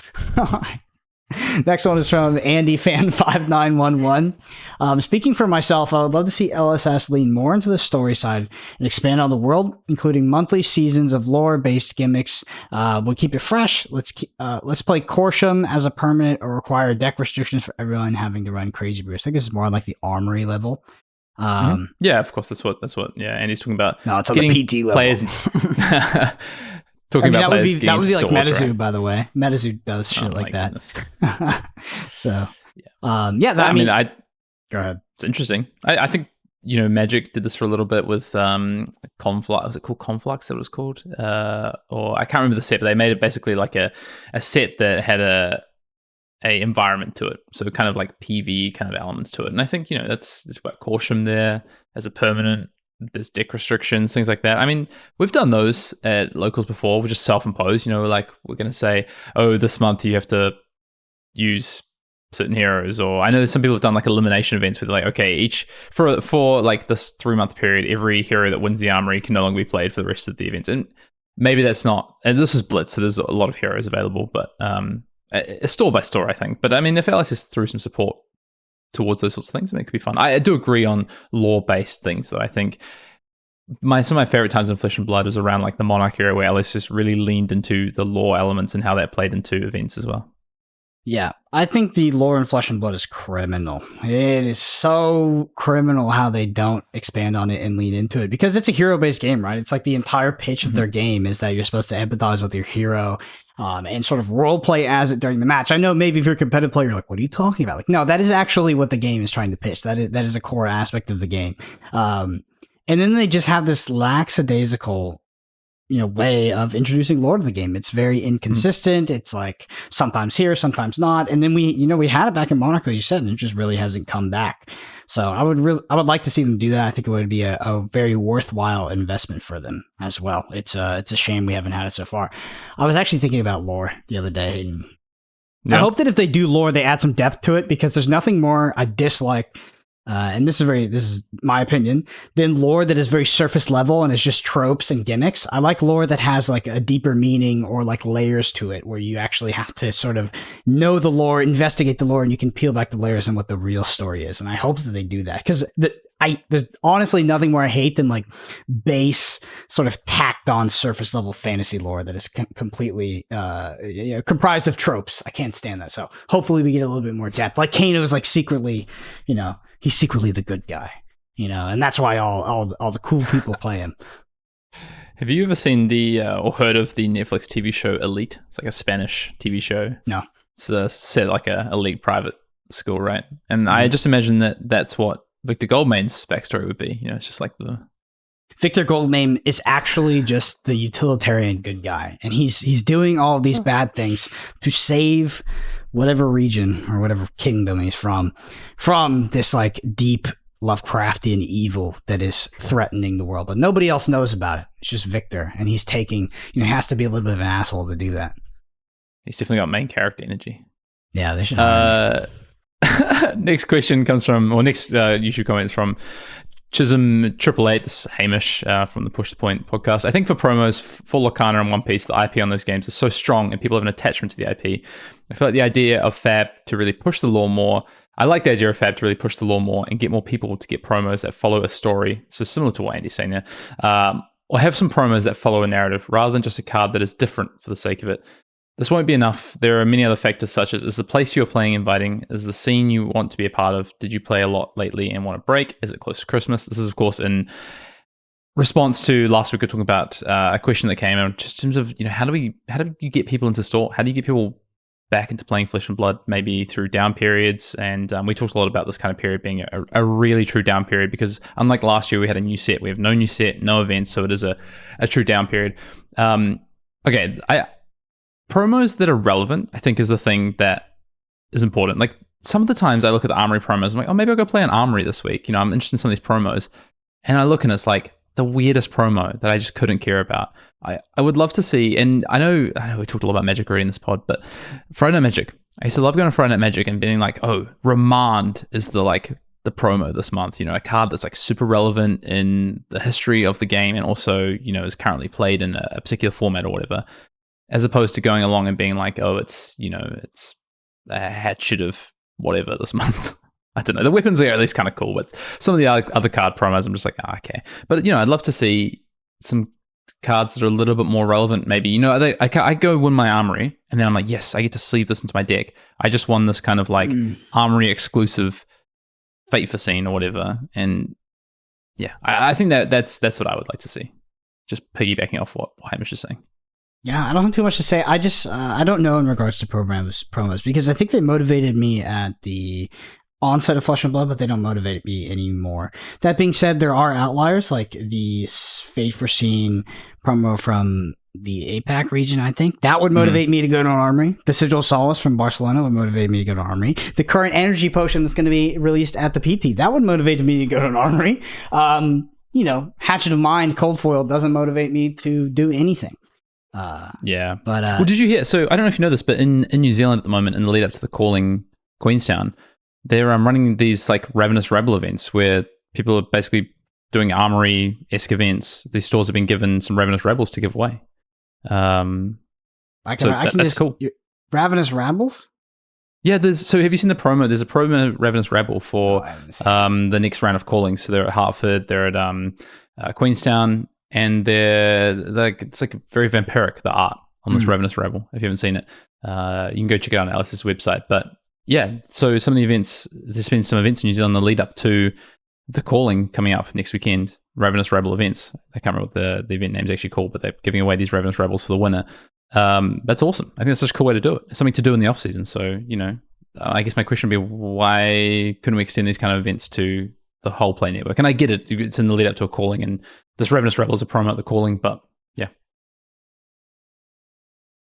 Next one is from Andy Fan 5911. Speaking for myself, I would love to see LSS lean more into the story side and expand on the world, including monthly seasons of lore-based gimmicks. We'll keep it fresh. Let's play Corsham as a permanent or require deck restrictions for everyone having to run Crazy Brew. I think this is more like the Armory level. Yeah, of course. That's what. Yeah, Andy's talking about. No, it's on the PT level. Players talking about players. That would be like MetaZoo, right? By the way. MetaZoo does shit like that. So, go ahead. It's interesting. I think Magic did this for a little bit with Conflux. Was it called Conflux? That was called, or I can't remember the set, but they made it basically like a set that had a environment to it, so kind of like PV kind of elements to it. And I think that's about Corsham there as a permanent. There's deck restrictions, things like that. I mean, we've done those at locals before. We're just self-imposed. Like we're going to say, oh, this month you have to use certain heroes, or I know some people have done like elimination events where they're like, okay, each for like this 3-month period, every hero that wins the armory can no longer be played for the rest of the events. And maybe that's not. And this is Blitz, so there's a lot of heroes available, but it's store by store, I think. But I mean, if LSS threw some support towards those sorts of things, I mean, it could be fun. I do agree on lore-based things, though. I think some of my favorite times in Flesh and Blood was around like the Monarch era, where LSS really leaned into the lore elements and how that played into events as well. Yeah, I think the lore in Flesh and Blood is criminal. It is so criminal how they don't expand on it and lean into it, because it's a hero-based game, right? It's like the entire pitch of their game is that you're supposed to empathize with your hero and sort of role play as it during the match. I know maybe if you're a competitive player, you're like, what are you talking about? Like, no, that is actually what the game is trying to pitch. That is a core aspect of the game. And then they just have this lackadaisical way of introducing lore to the game. It's very inconsistent. It's like sometimes here, sometimes not. And then we had it back in Monarch, like you said, and it just really hasn't come back. So I would like to see them do that. I think it would be a very worthwhile investment for them as well. It's a shame we haven't had it so far. I was actually thinking about lore the other day. And I hope that if they do lore, they add some depth to it, because there's nothing more I dislike. And this is my opinion, then lore that is very surface level and is just tropes and gimmicks. I like lore that has like a deeper meaning or like layers to it, where you actually have to sort of know the lore, investigate the lore, and you can peel back the layers and what the real story is. And I hope that they do that, because there's honestly nothing more I hate than like base sort of tacked on surface level fantasy lore that is completely comprised of tropes. I can't stand that. So hopefully we get a little bit more depth. Like Kano is like secretly, he's secretly the good guy, and that's why all the cool people play him. Have you ever seen or heard of the Netflix TV show Elite? It's like a Spanish TV show. No. It's set like a elite private school, right? And I just imagine that that's what Victor Goldmane's backstory would be. It's just like the Victor Goldmane is actually just the utilitarian good guy, and he's doing all these bad things to save whatever region or whatever kingdom he's from this like deep Lovecraftian evil that is threatening the world, but nobody else knows about it. It's just Victor, and he's taking, he has to be a little bit of an asshole to do that. He's definitely got main character energy. Yeah, they should. Next question comes from, or next YouTube comment is from Chisholm 888. This is Hamish from the Push the Point podcast. I think for promos for Lorcana and One Piece, the IP on those games is so strong and people have an attachment to the IP. I feel like the idea of Fab to really push the lore more, I like the idea of Fab to really push the lore more and get more people to get promos that follow a story. So similar to what Andy's saying there. Or have some promos that follow a narrative rather than just a card that is different for the sake of it. This won't be enough. There are many other factors such as, is the place you're playing inviting? Is the scene you want to be a part of? Did you play a lot lately and want to break? Is it close to Christmas? This is, of course, in response to last week we were talking about a question that came in just in terms of, how do you get people into store? How do you get people back into playing Flesh and Blood, maybe through down periods? And we talked a lot about this kind of period being a really true down period, because unlike last year, we had a new set. We have no new set, no events, so it is a true down period. Promos that are relevant, I think, is the thing that is important. Like, some of the times I look at the Armory promos, I'm like, oh, maybe I'll go play an Armory this week. I'm interested in some of these promos. And I look and it's like the weirdest promo that I just couldn't care about. I would love to see, and I know we talked a lot about Magic already in this pod, but Friday Night Magic. I used to love going to Friday Night Magic and being like, oh, Remand is the promo this month. A card that's like super relevant in the history of the game and also, is currently played in a particular format or whatever. As opposed to going along and being like, oh, it's a hatchet of whatever this month. I don't know. The weapons are at least kind of cool, but some of the other card promos, I'm just like, okay. But, I'd love to see some cards that are a little bit more relevant, maybe. I go win my Armory, and then I'm like, yes, I get to sleeve this into my deck. I just won this kind of like Armory exclusive Fate for Scene or whatever. And yeah, I think that's what I would like to see. Just piggybacking off what Hamish is saying. Yeah, I don't have too much to say. I just, I don't know in regards to promos, because I think they motivated me at the onset of Flesh and Blood, but they don't motivate me anymore. That being said, there are outliers, like the Fate for Scene promo from the APAC region, I think. That would motivate me to go to an Armory. The Sigil Solace from Barcelona would motivate me to go to an Armory. The current energy potion that's going to be released at the PT, that would motivate me to go to an Armory. Hatchet of Mind, Cold Foil doesn't motivate me to do anything. Well, did you hear? So I don't know if you know this, but in New Zealand at the moment, in the lead up to the Calling Queenstown, they're running these like Ravenous Rebel events where people are basically doing Armory-esque events. These stores have been given some Ravenous Rebels to give away. That's cool. Ravenous Rebels? Yeah, so have you seen the promo? There's a promo Ravenous Rebel for the next round of Calling. So they're at Hartford, they're at Queenstown. And it's like very vampiric, the art on this Ravenous Rebel. If you haven't seen it, you can go check it out on Alice's website. But yeah, so some of the events, there's been some events in New Zealand that lead up to the Calling coming up next weekend, Ravenous Rebel events. I can't remember what the event name's actually called, but they're giving away these Ravenous Rebels for the winner. That's awesome. I think that's such a cool way to do it. It's something to do in the off season. So, I guess my question would be, why couldn't we extend these kind of events to the whole Play network? And I get it, it's in the lead up to a Calling, and this Ravenous Rebel is a promo at the Calling, but yeah.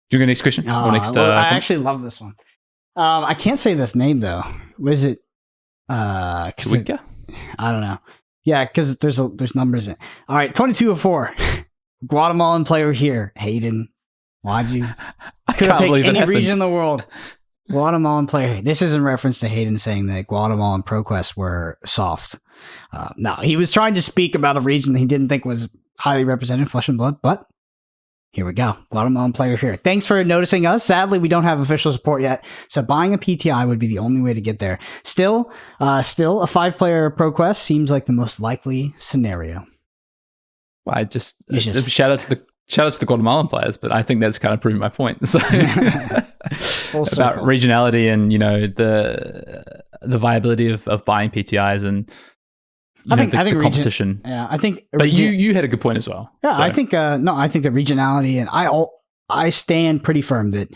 Do you go next question? Or next? I actually love this one. I can't say this name though. Was it? Kawika? I don't know. Yeah, because there's numbers in it. All right, 2204. Guatemalan player here, Hayden. Why'd you? Could have picked any region in the world. Guatemalan player. This is in reference to Hayden saying that Guatemalan ProQuest were soft. No, he was trying to speak about a region that he didn't think was highly represented in Flesh and Blood, but here we go. Guatemalan player here. Thanks for noticing us. Sadly, we don't have official support yet, so buying a PTI would be the only way to get there. Still, a 5-player ProQuest seems like the most likely scenario. Well, shout out to the Guatemalan players, but I think that's kind of proving my point. So about regionality and the viability of buying PTIs and I think the competition. I think. But you had a good point as well. Yeah, so. I think I think that regionality, and I stand pretty firm that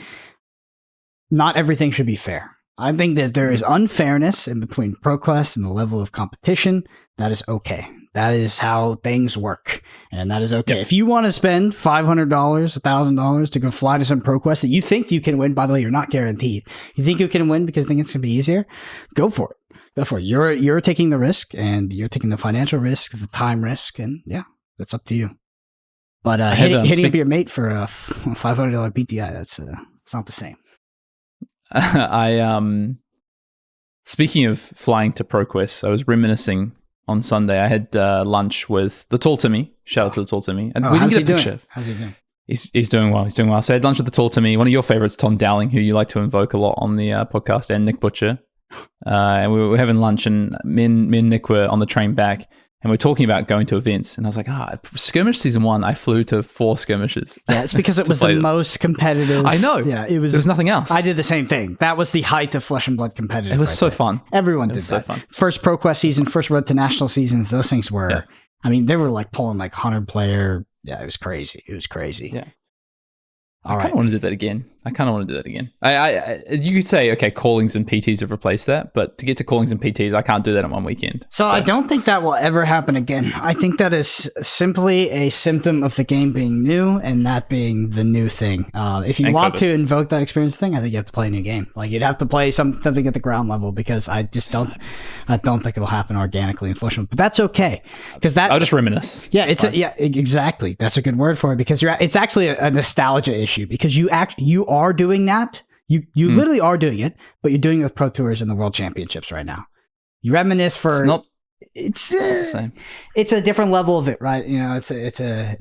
not everything should be fair. I think that there is unfairness in between ProQuest and the level of competition. That is okay. That is how things work, and that is okay. Yep. If you want to spend $500, $1,000 to go fly to some ProQuest that you think you can win, by the way, you're not guaranteed. You think you can win because you think it's going to be easier? Go for it. Go for it. You're taking the risk, and you're taking the financial risk, the time risk, and yeah, that's up to you. But hitting up your mate for a $500 PTI, that's it's not the same. Speaking of flying to ProQuest, I was reminiscing on Sunday. I had lunch with the Tall Timmy. Shout out to the Tall Timmy. And we didn't get a picture. How's he doing? He's doing well. He's doing well. So I had lunch with the Tall Timmy. One of your favorites, Tom Dowling, who you like to invoke a lot on the podcast, and Nick Butcher. And we were having lunch, and me and Nick were on the train back, and we were talking about going to events. And I was like, skirmish season 1, I flew to 4 skirmishes. Yeah, it's because it was the most competitive. I know. Yeah, there was nothing else. I did the same thing. That was the height of Flesh and Blood competitive. It was so fun. Everyone did that. So fun. First ProQuest season, first road to national seasons. Those things were. Yeah. I mean, they were like pulling like 100 player. Yeah, it was crazy. Yeah. I kind of want to do that again. You could say, okay, callings and PTs have replaced that, but to get to callings and PTs, I can't do that in one weekend. So I don't think that will ever happen again. I think that is simply a symptom of the game being new and that being the new thing. If you want to invoke that experience thing, I think you have to play a new game. Like you'd have to play something at the ground level, because I don't think it'll happen organically in Flesh and Blood. But that's okay, because I'll just reminisce. Yeah, exactly. That's a good word for it, because it's actually a nostalgia issue, because you are doing that. You literally are doing it, but you're doing it with Pro Tours and the World Championships right now. You reminisce for it's a different level of it, right? You know, it's a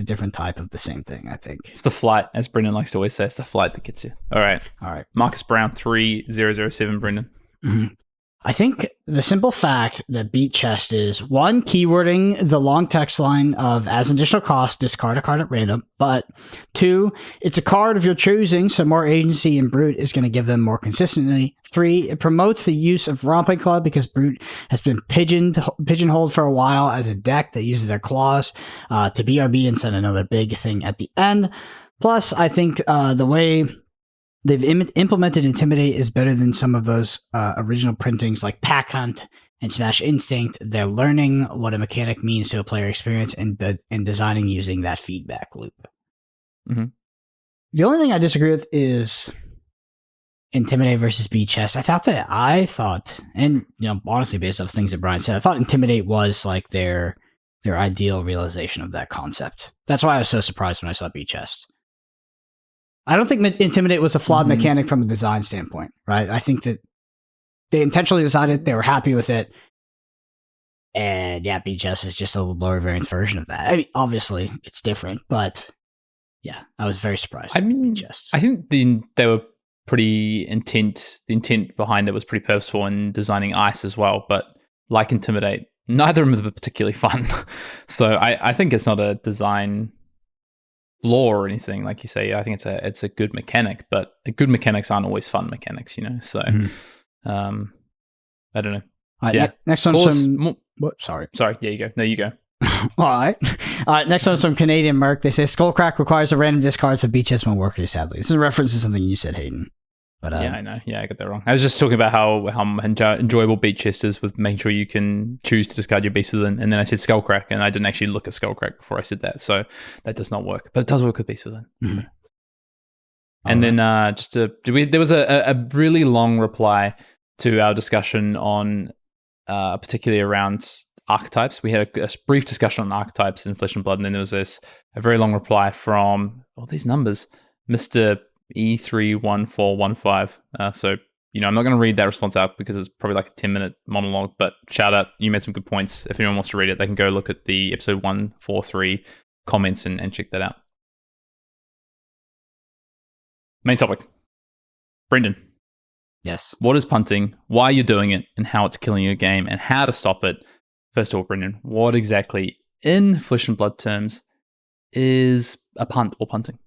different type of the same thing, I think. It's the flight, as Brendan likes to always say. It's the flight that gets you. All right. Marcus Brown 3007, Brendan. Mm-hmm. I think the simple fact that Beat Chest is, one, keywording the long text line of as an additional cost, discard a card at random, but 2, it's a card of your choosing, so more agency in Brute is going to give them more consistently. 3, it promotes the use of Romping Club, because Brute has been pigeonholed for a while as a deck that uses their claws to BRB and send another big thing at the end. Plus, I think the way they've implemented Intimidate is better than some of those original printings like Pack Hunt and Smash Instinct. They're learning what a mechanic means to a player experience and designing using that feedback loop. Mm-hmm. The only thing I disagree with is Intimidate versus Beat Chest. I thought, and honestly, based off things that Brian said, I thought Intimidate was like their ideal realization of that concept. That's why I was so surprised when I saw Beat Chest. I don't think Intimidate was a flawed mechanic from a design standpoint, right? I think that they intentionally decided they were happy with it. And yeah, Beat Chest is just a lower variant version of that. I mean, obviously, it's different, but yeah, I was very surprised. I mean, I think they were pretty intent. The intent behind it was pretty purposeful in designing Ice as well, but like Intimidate, neither of them are particularly fun. So I think it's not a design flaw or anything, like you say. I think it's a good mechanic, but good mechanics aren't always fun mechanics, So, I don't know. Next one. Sorry. Yeah, you go. No, you go. All right. Next one's from Canadian Merc. They say Skullcrack requires a random discard, so Beat Chest won't work here, sadly. This is a reference to something you said, Hayden. But yeah, I know. Yeah, I got that wrong. I was just talking about how enjoyable Beat Chest is with making sure you can choose to discard your Beast Within, and then I said Skullcrack, and I didn't actually look at Skullcrack before I said that, so that does not work. But it does work with Beast Within. Mm-hmm. And then there was a really long reply to our discussion on, particularly around archetypes. We had a brief discussion on archetypes in Flesh and Blood, and then there was a very long reply from all these numbers, Mr. E31415. So, I'm not going to read that response out because it's probably like a 10-minute monologue, but shout out, you made some good points. If anyone wants to read it, they can go look at the episode 143 comments and check that out. Main topic. Brendan. Yes. What is punting? Why you're doing it, and how it's killing your game, and how to stop it. First of all, Brendan, what exactly in Flesh and Blood terms is a punt or punting?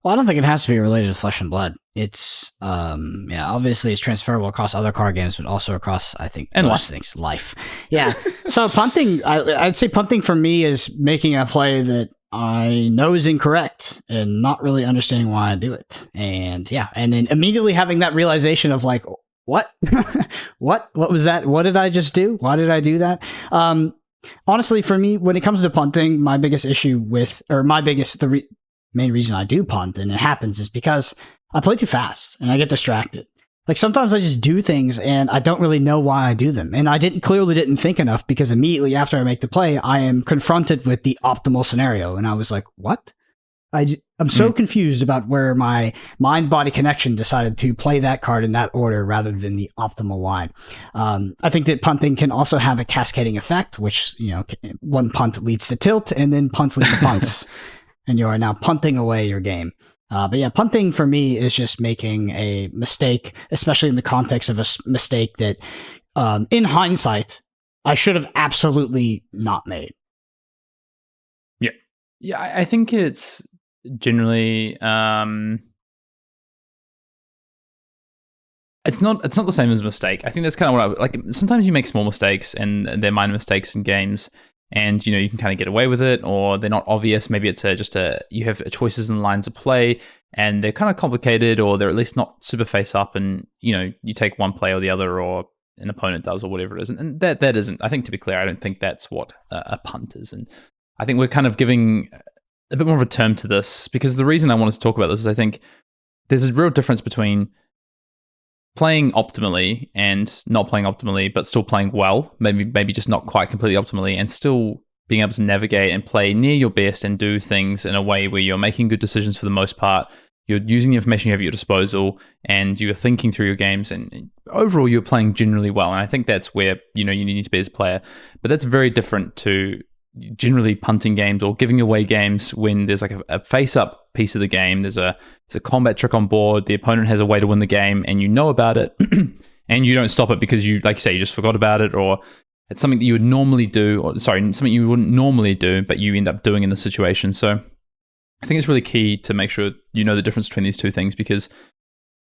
Well, I don't think it has to be related to Flesh and Blood. It's, obviously it's transferable across other card games, but also across, I think, most things. Life. Yeah. So punting, I'd say punting for me is making a play that I know is incorrect and not really understanding why I do it. And and then immediately having that realization of like, what? what was that? What did I just do? Why did I do that? Honestly, for me, when it comes to punting, my biggest issue main reason I do punt, and it happens, is because I play too fast and I get distracted. Like sometimes I just do things and I don't really know why I do them. And I clearly didn't think enough, because immediately after I make the play, I am confronted with the optimal scenario. And I was like, what? I'm so confused about where my mind-body connection decided to play that card in that order rather than the optimal line. I think that punting can also have a cascading effect, which, one punt leads to tilt and then punts lead to punts. And you are now punting away your game. But yeah, punting for me is just making a mistake, especially in the context of a mistake that, in hindsight, I should have absolutely not made. Yeah. Yeah, I think it's generally... It's not the same as a mistake. I think that's kind of what like. Sometimes you make small mistakes and they're minor mistakes in games, and you can kind of get away with it, or they're not obvious. Maybe it's you have choices and lines of play, and they're kind of complicated, or they're at least not super face up, and you take one play or the other, or an opponent does, or whatever it is, and that isn't. I think, to be clear, I don't think that's what a punt is, and I think we're kind of giving a bit more of a term to this, because the reason I wanted to talk about this is I think there's a real difference between playing optimally and not playing optimally, but still playing well, maybe just not quite completely optimally, and still being able to navigate and play near your best and do things in a way where you're making good decisions for the most part. You're using the information you have at your disposal, and you're thinking through your games, and overall you're playing generally well. And I think that's where you need to be as a player. But that's very different to generally punting games or giving away games when there's like a face-up piece of the game. There's a combat trick on board. The opponent has a way to win the game, and you know about it, and you don't stop it because you just forgot about it, or it's something that you would normally do, or something you wouldn't normally do, but you end up doing in the situation. So I think it's really key to make sure you know the difference between these two things, because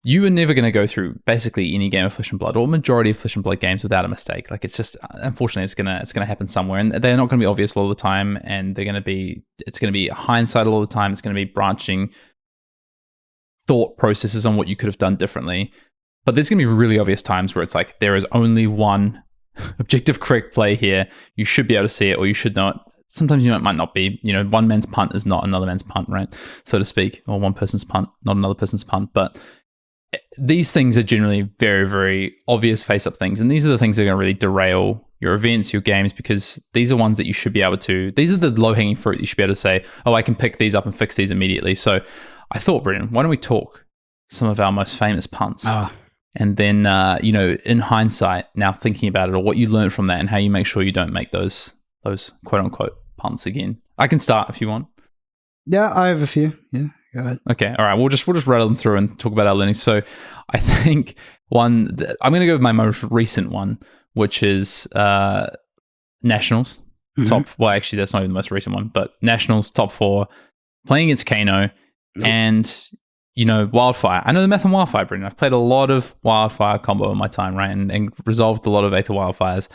you are never going to go through basically any game of Flesh and Blood, or majority of Flesh and Blood games, without a mistake. Like, it's just, unfortunately, it's gonna happen somewhere, and they're not going to be obvious all the time, and it's going to be hindsight all the time. It's going to be branching thought processes on what you could have done differently. But there's going to be really obvious times where it's like, there is only one objective correct play here. You should be able to see it, or you should not. Sometimes it might not be. One man's punt is not another man's punt, right? So to speak, or one person's punt, not another person's punt. But these things are generally very, very obvious face-up things. And these are the things that are going to really derail your events, your games, because these are ones that you should be able to... These are the low-hanging fruit that you should be able to say, oh, I can pick these up and fix these immediately. So I thought, Brendan, why don't we talk some of our most famous punts? And then, in hindsight, now thinking about it, or what you learned from that, and how you make sure you don't make those quote-unquote punts again. I can start if you want. Yeah, I have a few. Yeah. Go ahead. Okay, all right. We'll just rattle them through and talk about our learnings. So, I think I'm going to go with my most recent one, which is Nationals. Top. Well, actually, that's not even the most recent one, but Nationals top 4, playing against Kano, and Wildfire. I know the math on Wildfire, Brendan. I've played a lot of Wildfire combo in my time, right, and resolved a lot of Aether Wildfires,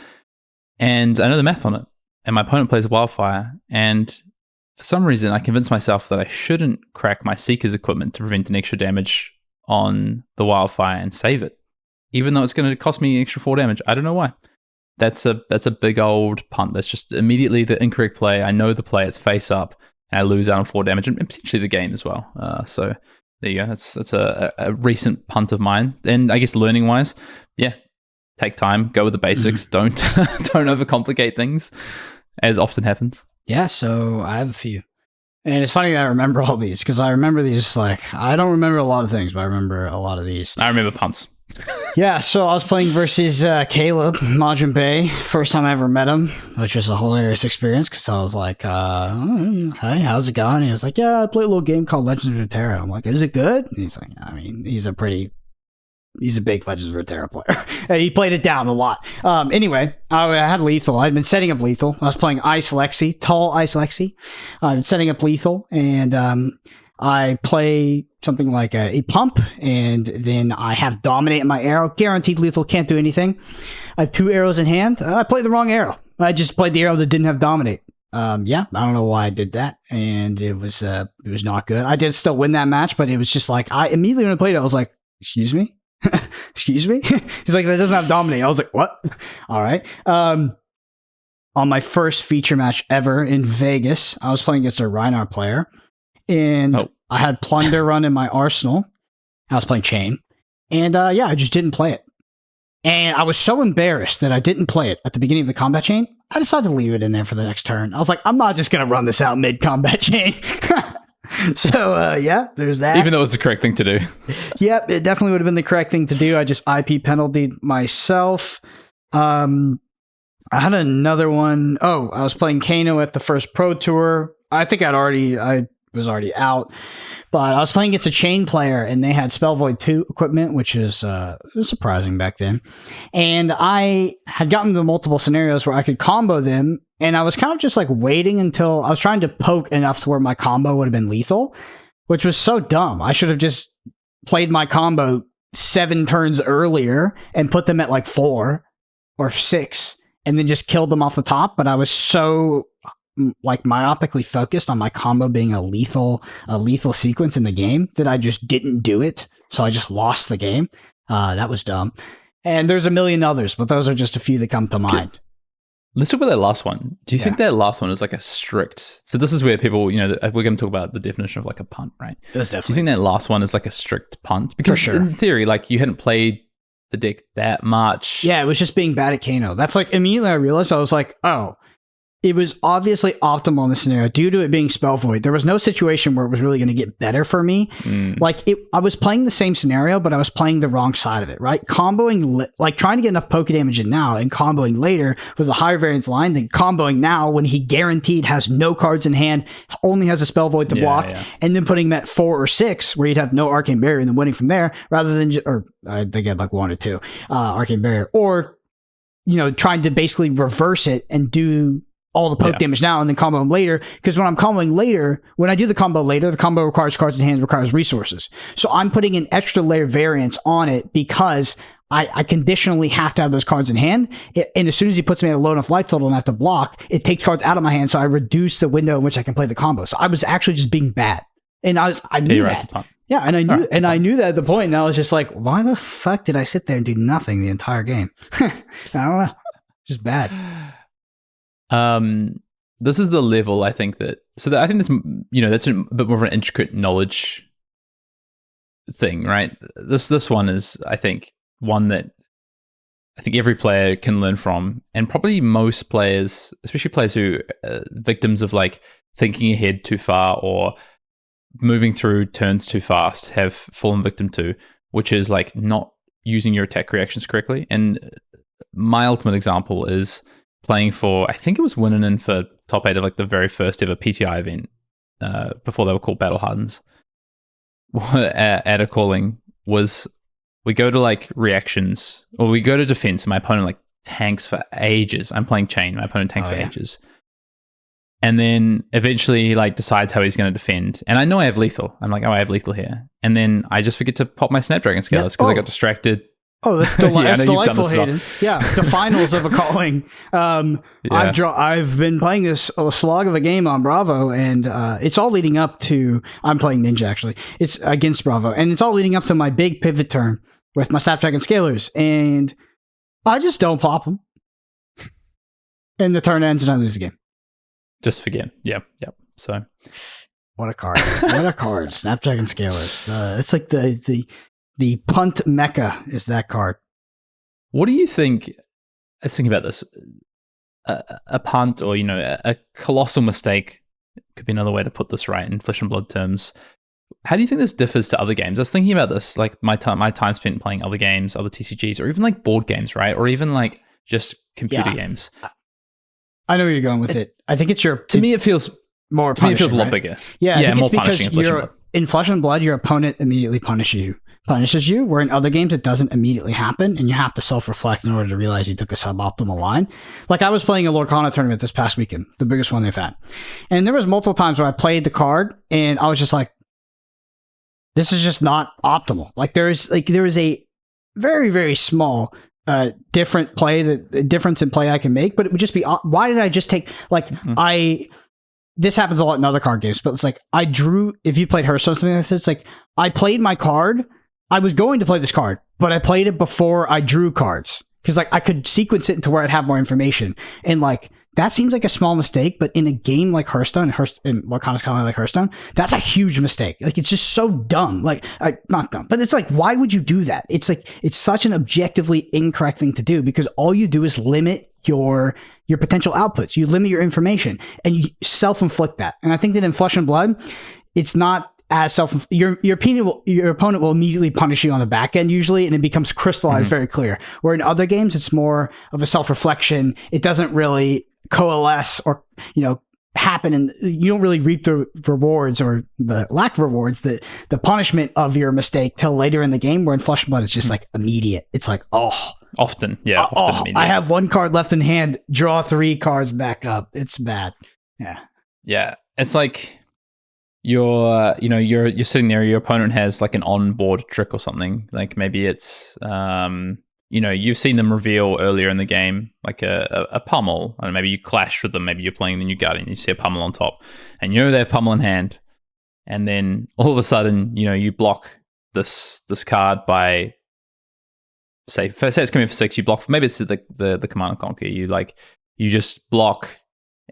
and I know the math on it. And my opponent plays Wildfire, and for some reason, I convinced myself that I shouldn't crack my Seeker's equipment to prevent an extra damage on the Wildfire and save it, even though it's going to cost me extra 4 damage. I don't know why. That's a big old punt. That's just immediately the incorrect play. I know the play. It's face up, and I lose out on 4 damage, and potentially the game as well. So there you go. That's a recent punt of mine. And I guess learning wise, yeah, take time, go with the basics. Don't overcomplicate things, as often happens. Yeah, so I have a few. And it's funny that I remember all these, because I remember these, I don't remember a lot of things, but I remember a lot of these. I remember punts. Yeah, so I was playing versus Caleb, Majin Bay, first time I ever met him, which was a hilarious experience, because I was like, hey, how's it going? And he was like, yeah, I played a little game called Legends of Runeterra. I'm like, is it good? And he's like, I mean, he's a big Legends of Runeterra player. And he played it down a lot. Anyway, I had Lethal. I'd been setting up Lethal. I was playing Ice Lexi, tall Ice Lexi. I've been setting up Lethal, and I play something like a pump, and then I have Dominate in my arrow. Guaranteed Lethal, can't do anything. I have 2 arrows in hand. I played the wrong arrow. I just played the arrow that didn't have Dominate. Yeah, I don't know why I did that, and it was not good. I did still win that match, but it was just like I immediately when I played it, I was like, "Excuse me, excuse me." He's like, "That doesn't have dominate." I was like, "What?" All right. On my first feature match ever in Vegas, I was playing against a Reinhardt player, and I had Plunder run in my arsenal. I was playing Chain, and I just didn't play it. And I was so embarrassed that I didn't play it at the beginning of the combat chain. I decided to leave it in there for the next turn. I was like, I'm not just going to run this out mid-combat chain. So, there's that. Even though it was the correct thing to do. Yep, it definitely would have been the correct thing to do. I just IP penaltied myself. I had another one. Oh, I was playing Kano at the first Pro Tour. I think I was already out. But I was playing against a Chain player, and they had Spell Void 2 equipment, which is surprising back then. And I had gotten to multiple scenarios where I could combo them, and I was kind of just like waiting until I was trying to poke enough to where my combo would have been lethal, which was so dumb. I should have just played my combo 7 turns earlier and put them at like 4 or 6, and then just killed them off the top. But I was so like myopically focused on my combo being a lethal sequence in the game that I just didn't do it. So I just lost the game. That was dumb. And there's a million others, but those are just a few that come to mind. Let's talk about that last one. Do you think that last one is like a strict... So this is where people, we're going to talk about the definition of like a punt, right? That's definitely. Do you think that last one is like a strict punt? Because in theory, like you hadn't played the deck that much. Yeah, it was just being bad at Kano. That's like immediately I realized, I was like, oh, it was obviously optimal in this scenario due to it being Spell Void. There was no situation where it was really going to get better for me. Like I was playing the same scenario, but I was playing the wrong side of it, right? Comboing, like trying to get enough poke damage in now and comboing later was a higher variance line than comboing now when he guaranteed has no cards in hand, only has a Spell Void to block, and then putting him at 4 or 6 where you'd have no Arcane Barrier and then winning from there rather than, or I think I had like 1 or 2 Arcane Barrier, or, trying to basically reverse it and do all the poke damage now and then combo them later. Because when I'm comboing later, when I do the combo later, the combo requires cards in hand, requires resources. So I'm putting an extra layer variance on it because I conditionally have to have those cards in hand. And as soon as he puts me at a low enough life total and I have to block, it takes cards out of my hand. So I reduce the window in which I can play the combo. So I was actually just being bad. And I knew that. Yeah, and I knew that at the point, and I was just like, why the fuck did I sit there and do nothing the entire game? I don't know. Just bad. This is the level I think that I think that's that's a bit more of an intricate knowledge thing, right? This one is, I think, one that I think every player can learn from, and probably most players, especially players who are victims of like thinking ahead too far or moving through turns too fast, have fallen victim to, which is like not using your attack reactions correctly. And my ultimate example is playing for, I think it was winning in for top 8 of like the very first ever PTI event before they were called Battle Hardens. At a calling was we go to like reactions or we go to defense. My opponent like tanks for ages. I'm playing Chain. My opponent tanks for ages. And then eventually he like decides how he's going to defend. And I know I have lethal. I'm like, I have lethal here. And then I just forget to pop my Snapdragon Scalers because I got distracted. Oh, that's, that's delightful, Hayden. Yeah, the finals of a calling. I've been playing a slog of a game on Bravo, and it's all leading up to. I'm playing Ninja actually. It's against Bravo, and it's all leading up to my big pivot turn with my Snapdragon Scalers, and I just don't pop them, and the turn ends, and I lose the game. Just forget. Yep. So, what a card! What a card! Snapdragon Scalers. It's like the punt mecca is that card. What do you think? Let's think about this. A punt or, a colossal mistake could be another way to put this, right, in Flesh and Blood terms. How do you think this differs to other games? I was thinking about this, like my time spent playing other games, other TCGs, or even like board games, right? Or even like just computer games. I know where you're going with it. I think it's To me, it feels more. To me, it feels a lot bigger. Yeah, I think more it's because punishing in Flesh and Blood, your opponent immediately punishes you, where in other games it doesn't immediately happen, and you have to self-reflect in order to realize you took a suboptimal line. Like I was playing a Lorcana tournament this past weekend, the biggest one they've had, and there was multiple times where I played the card and I was just like, this is just not optimal. Like there is a very, very small different play, the difference in play I can make, but it would just be, why did I just take, like, this happens a lot in other card games, but it's like, I drew, if you played Hearthstone or something like this, it's like, I played my card, I was going to play this card, but I played it before I drew cards. Because, like, I could sequence it into where I'd have more information. And, like, that seems like a small mistake, but in a game like Hearthstone, and what kind of like Hearthstone, that's a huge mistake. Like, it's just so dumb. Like, not dumb, but it's like, why would you do that? It's like, it's such an objectively incorrect thing to do, because all you do is limit your potential outputs. You limit your information, and you self-inflict that. And I think that in Flesh and Blood, it's not as your opponent will immediately punish you on the back end usually, and it becomes crystallized very clear. Where in other games, it's more of a self-reflection. It doesn't really coalesce or, happen, and you don't really reap the rewards or the lack of rewards, the punishment of your mistake till later in the game. Where in Flesh and Blood, it's just like immediate. It's like, often immediate. I have one card left in hand, draw 3 cards back up. It's bad. Yeah. It's like, you're sitting there, your opponent has like an on-board trick or something. Like maybe it's, you've seen them reveal earlier in the game, like a pummel, and maybe you clash with them, maybe you're playing the new Guardian, you see a pummel on top, and they have pummel in hand, and then all of a sudden, you block this card by, say it's coming for 6, you block, maybe it's the Command and Conquer, you just block.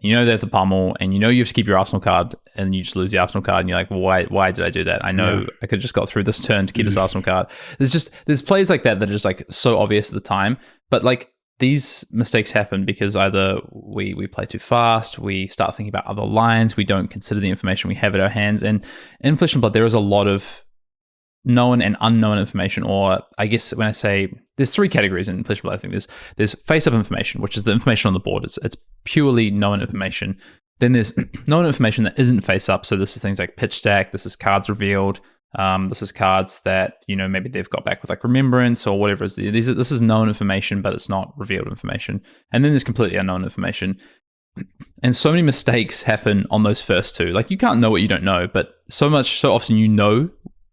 And they have the pummel, and you have to keep your Arsenal card, and you just lose the Arsenal card, and you're like, why did I do that? I know I could have just got through this turn to keep this Arsenal card. There's plays like that are just like so obvious at the time, but like these mistakes happen because either we play too fast, we start thinking about other lines, we don't consider the information we have at our hands, and in Flesh and Blood there is a lot of known and unknown information, or I guess when I say there's 3 categories in Flesh and Blood, I think there's face-up information, which is the information on the board. It's purely known information. Then there's known information that isn't face-up. So this is things like pitch stack. This is cards revealed. This is cards that maybe they've got back with like remembrance or whatever. This is known information, but it's not revealed information. And then there's completely unknown information. And so many mistakes happen on those first 2. Like you can't know what you don't know, but so often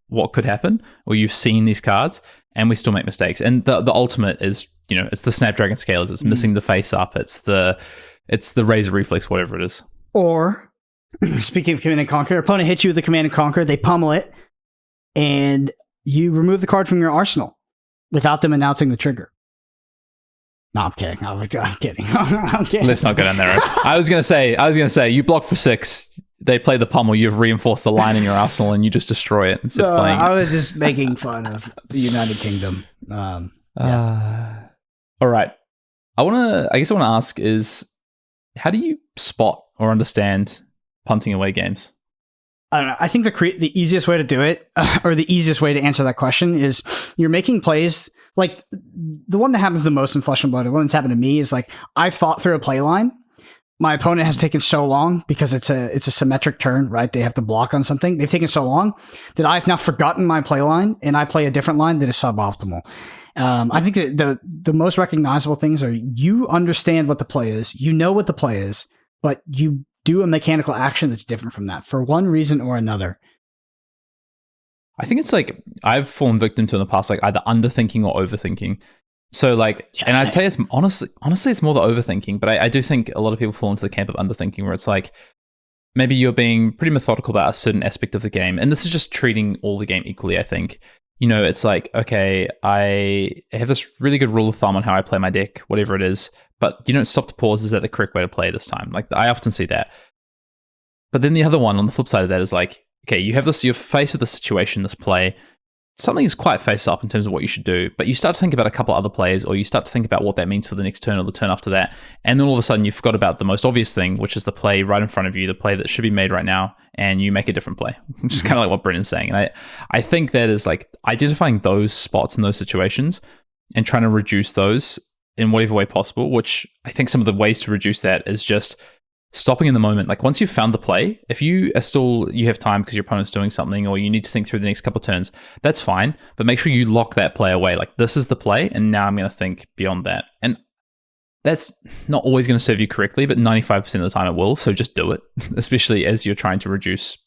what could happen, or you've seen these cards, and we still make mistakes. And the ultimate is, it's the Snapdragon Scalers. It's missing the face up. It's the Razor Reflex, whatever it is. Or, speaking of Command and Conquer, opponent hits you with the Command and Conquer, they pummel it, and you remove the card from your arsenal without them announcing the trigger. No, I'm kidding. I'm kidding. I'm kidding. Let's not go down there. I was gonna say, you block for 6. They play the pummel, you've reinforced the line in your arsenal, and you just destroy it instead of playing it. I was just making fun of the United Kingdom. All right. I guess I want to ask is, how do you spot or understand punting away games? I don't know. I think the easiest way to do it, or the easiest way to answer that question, is you're making plays. Like the one that happens the most in Flesh and Blood, the one that's happened to me, is like I've thought through a play line. My opponent has taken so long because it's a symmetric turn, right? They have to block on something. They've taken so long that I've now forgotten my play line, and I play a different line that is suboptimal. I think that the most recognizable things are you understand what the play is, you know what the play is, but you do a mechanical action that's different from that for one reason or another. I think it's like I've fallen victim to in the past, like either underthinking or overthinking. So like, yes, and I'd say it's honestly it's more the overthinking, but I do think a lot of people fall into the camp of underthinking, where it's like maybe you're being pretty methodical about a certain aspect of the game, and this is just treating all the game equally. I think it's like, okay, I have this really good rule of thumb on how I play my deck, whatever it is, but you don't stop to pause. Is that the correct way to play this time? Like I often see that. But then the other one on the flip side of that is like, okay, you're faced with the situation, this play. Something is quite face up in terms of what you should do, but you start to think about a couple other plays, or you start to think about what that means for the next turn or the turn after that, and then all of a sudden you forgot about the most obvious thing, which is the play right in front of you, the play that should be made right now, and you make a different play, which is kind of like what Brendan's saying. And I think that is like identifying those spots in those situations and trying to reduce those in whatever way possible, which I think some of the ways to reduce that is just stopping in the moment. Like once you've found the play, if you have time because your opponent's doing something, or you need to think through the next couple of turns, that's fine. But make sure you lock that play away. Like this is the play, and now I'm going to think beyond that. And that's not always going to serve you correctly, but 95% of the time it will. So just do it, especially as you're trying to reduce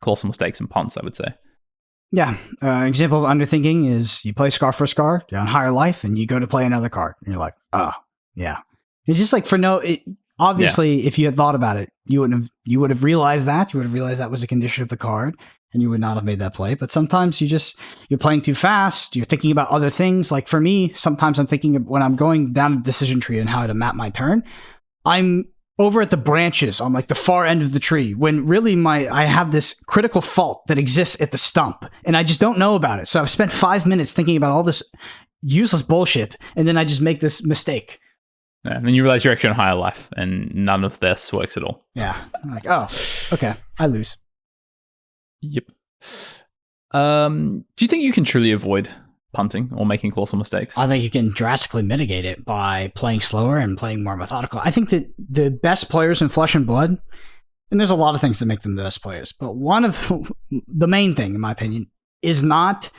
colossal mistakes and punts, I would say. Yeah. An example of underthinking is you play Scar for Scar, you're on higher life, and you go to play another card. And you're like, oh, yeah. It's just like obviously, if you had thought about it, you would have realized that. You would have realized that was a condition of the card, and you would not have made that play. But sometimes you're playing too fast. You're thinking about other things. Like for me, sometimes I'm thinking when I'm going down a decision tree and how to map my turn, I'm over at the branches on like the far end of the tree when really I have this critical fault that exists at the stump and I just don't know about it. So I've spent 5 minutes thinking about all this useless bullshit and then I just make this mistake. Yeah, and then you realize you're actually on higher life and none of this works at all. Yeah. I'm like, oh, okay. I lose. Yep. Do you think you can truly avoid punting or making colossal mistakes? I think you can drastically mitigate it by playing slower and playing more methodical. I think that the best players in Flesh and Blood, and there's a lot of things that make them the best players, but one of the main thing, in my opinion, is not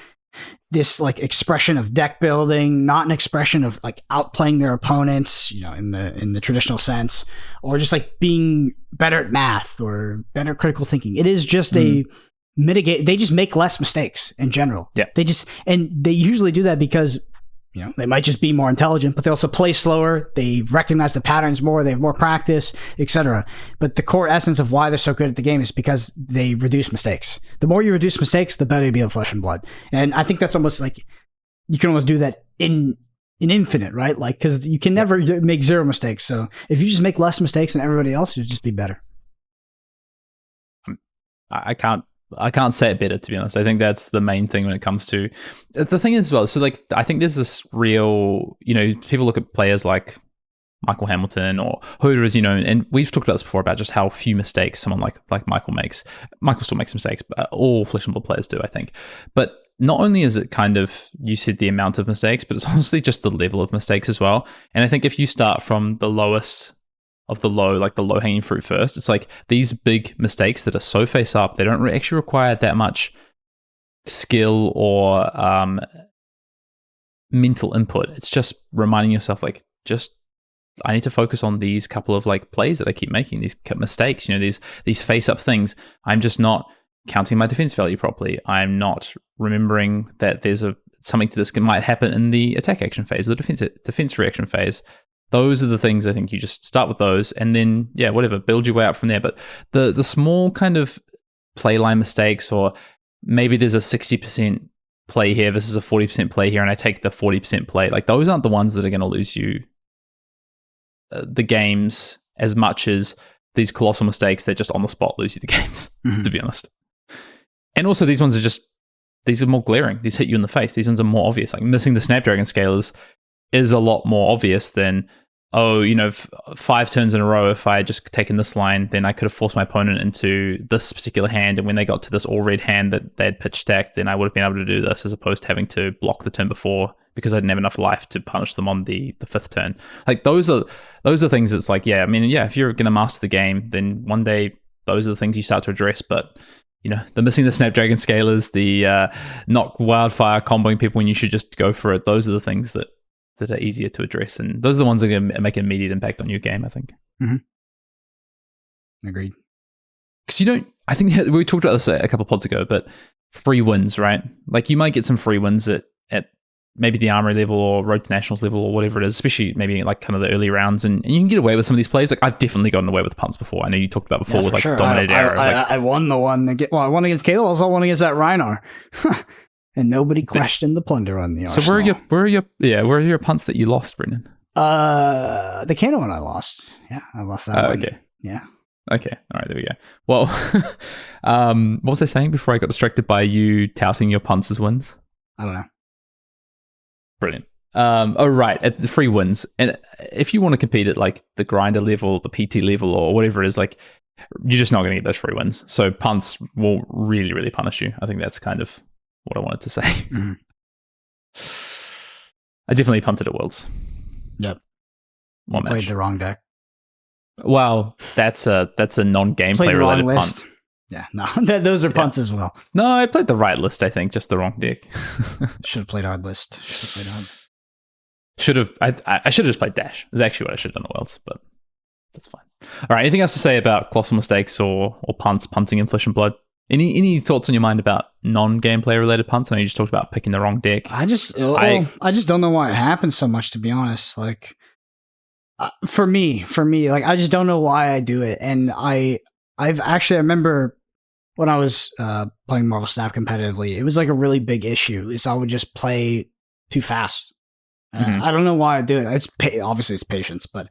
this like expression of deck building, not an expression of like outplaying their opponents, in the traditional sense, or just like being better at math or better critical thinking. It is just a mitigate. They just make less mistakes in general. Yeah. And they usually do that because, they might just be more intelligent, but they also play slower. They recognize the patterns more. They have more practice, etc. But the core essence of why they're so good at the game is because they reduce mistakes. The more you reduce mistakes, the better you be at Flesh and Blood. And I think that's almost like you can almost do that in infinite, right? Like, because you can never make zero mistakes. So if you just make less mistakes than everybody else, you'll just be better. I can't say it better, to be honest. I think that's the main thing when it comes to the thing as well. So like, I think there's this real, people look at players like Michael Hamilton or whoever it is, and we've talked about this before about just how few mistakes someone like Michael makes. Michael still makes mistakes, but all Flesh and Blood players do, I think. But not only is it kind of, you said the amount of mistakes, but it's honestly just the level of mistakes as well. And I think if you start from the lowest of the low, like the low hanging fruit first, it's like these big mistakes that are so face up, they don't actually require that much skill or mental input. It's just reminding yourself, like, I need to focus on these couple of like plays that I keep making, these mistakes, these face up things. I'm just not counting my defense value properly. I'm not remembering that there's something to this that might happen in the attack action phase, or the defense reaction phase. Those are the things I think you just start with those and then, whatever, build your way up from there. But the small kind of play line mistakes, or maybe there's a 60% play here versus a 40% play here, and I take the 40% play, like those aren't the ones that are going to lose you the games as much as these colossal mistakes that just on the spot lose you the games, to be honest. And also these ones these are more glaring. These hit you in the face. These ones are more obvious. Like missing the Snapdragon scalers is a lot more obvious than, 5 turns in a row, if I had just taken this line, then I could have forced my opponent into this particular hand, and when they got to this all red hand that they had pitch stacked, then I would have been able to do this, as opposed to having to block the turn before because I didn't have enough life to punish them on the fifth turn. Like those are things that's like, if you're going to master the game, then one day those are the things you start to address. But the missing the Snapdragon scalers, the not wildfire comboing people when you should just go for it, those are the things that are easier to address, and those are the ones that are going to make an immediate impact on your game, I think. Agreed. Because I think we talked about this a couple of pods ago, but free wins, right? Like you might get some free wins at maybe the Armory level or Road to Nationals level or whatever it is, especially maybe like kind of the early rounds, and you can get away with some of these plays. Like I've definitely gotten away with punts before. I know you talked about before with like sure. Dominated Arrow. I won the one. I won against Caleb. I also won against that Reinar. And nobody questioned the plunder on the Arsenal. So where are your punts that you lost, Brendan? The Kano one I lost. Yeah, I lost that one. Okay. Yeah. Okay. All right, there we go. Well, what was I saying before I got distracted by you touting your punts as wins? I don't know. Brilliant. Right, at the free wins. And if you want to compete at like the grinder level, the PT level, or whatever it is, like you're just not going to get those free wins. So punts will really, really punish you. I think that's kind of what I wanted to say. I definitely punted at Worlds. Yep. One played match. the wrong deck. Well, that's a non-gameplay related punt. Yeah, no, those are punts as well. No, I played the right list, I think, just the wrong deck. Should have played hard list. I should have just played Dash. Is actually what I should have done at Worlds, but that's fine. All right, anything else to say about colossal mistakes or punting in Flesh and Blood? Any thoughts on your mind about non-gameplay related punts? I know you just talked about picking the wrong deck. I just don't know why it happens so much, to be honest. Like, for me, like, I just don't know why I do it. And I remember when I was playing Marvel Snap competitively, it was like a really big issue. Is I would just play too fast. I don't know why I do it. Obviously it's patience, but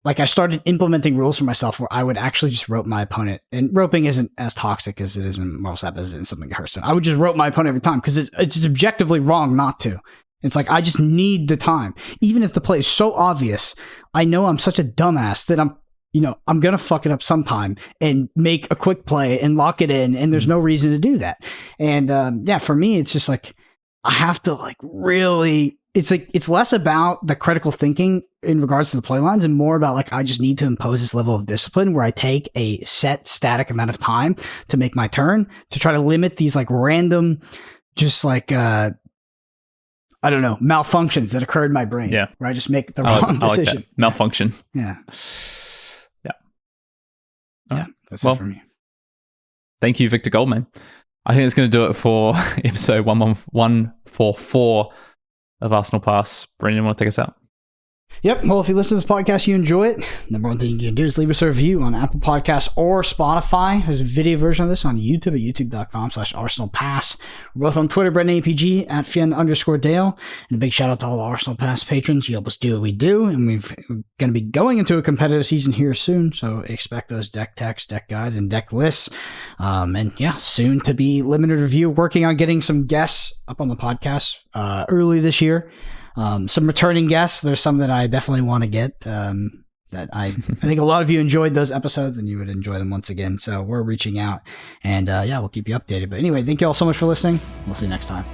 like I started implementing rules for myself where I would actually just rope my opponent. And roping isn't as toxic as it is in Marvel Snap as it is something like Hearthstone. I would just rope my opponent every time because it's objectively wrong not to. It's like I just need the time. Even if the play is so obvious, I know I'm such a dumbass that I'm going to fuck it up sometime and make a quick play and lock it in, and there's no reason to do that. And for me, it's just like I have to like really, it's less about the critical thinking in regards to the play lines and more about like I just need to impose this level of discipline where I take a set static amount of time to make my turn to try to limit these like random, just like I don't know, malfunctions that occur in my brain. Yeah. Where I just make the wrong decision. Like malfunction. Yeah. Yeah. That's it for me. Thank you, Victor Goldman. I think that's going to do it for episode 144 of Arsenal Pass. Brendan, want to take us out? Yep. Well, if you listen to this podcast, you enjoy it, number one thing you can do is leave us a review on Apple Podcasts or Spotify. There's a video version of this on YouTube at youtube.com/ArsenalPass. We're both on Twitter, Brendan APG, at Fien_Dale. And a big shout out to all the Arsenal Pass patrons. You help us do what we do. And we're going to be going into a competitive season here soon. So expect those deck techs, deck guides, and deck lists. Soon to be limited review. Working on getting some guests up on the podcast early this year. Some returning guests. There's some that I definitely want to get that I think a lot of you enjoyed those episodes and you would enjoy them once again. So we're reaching out and we'll keep you updated. But anyway, thank you all so much for listening. We'll see you next time.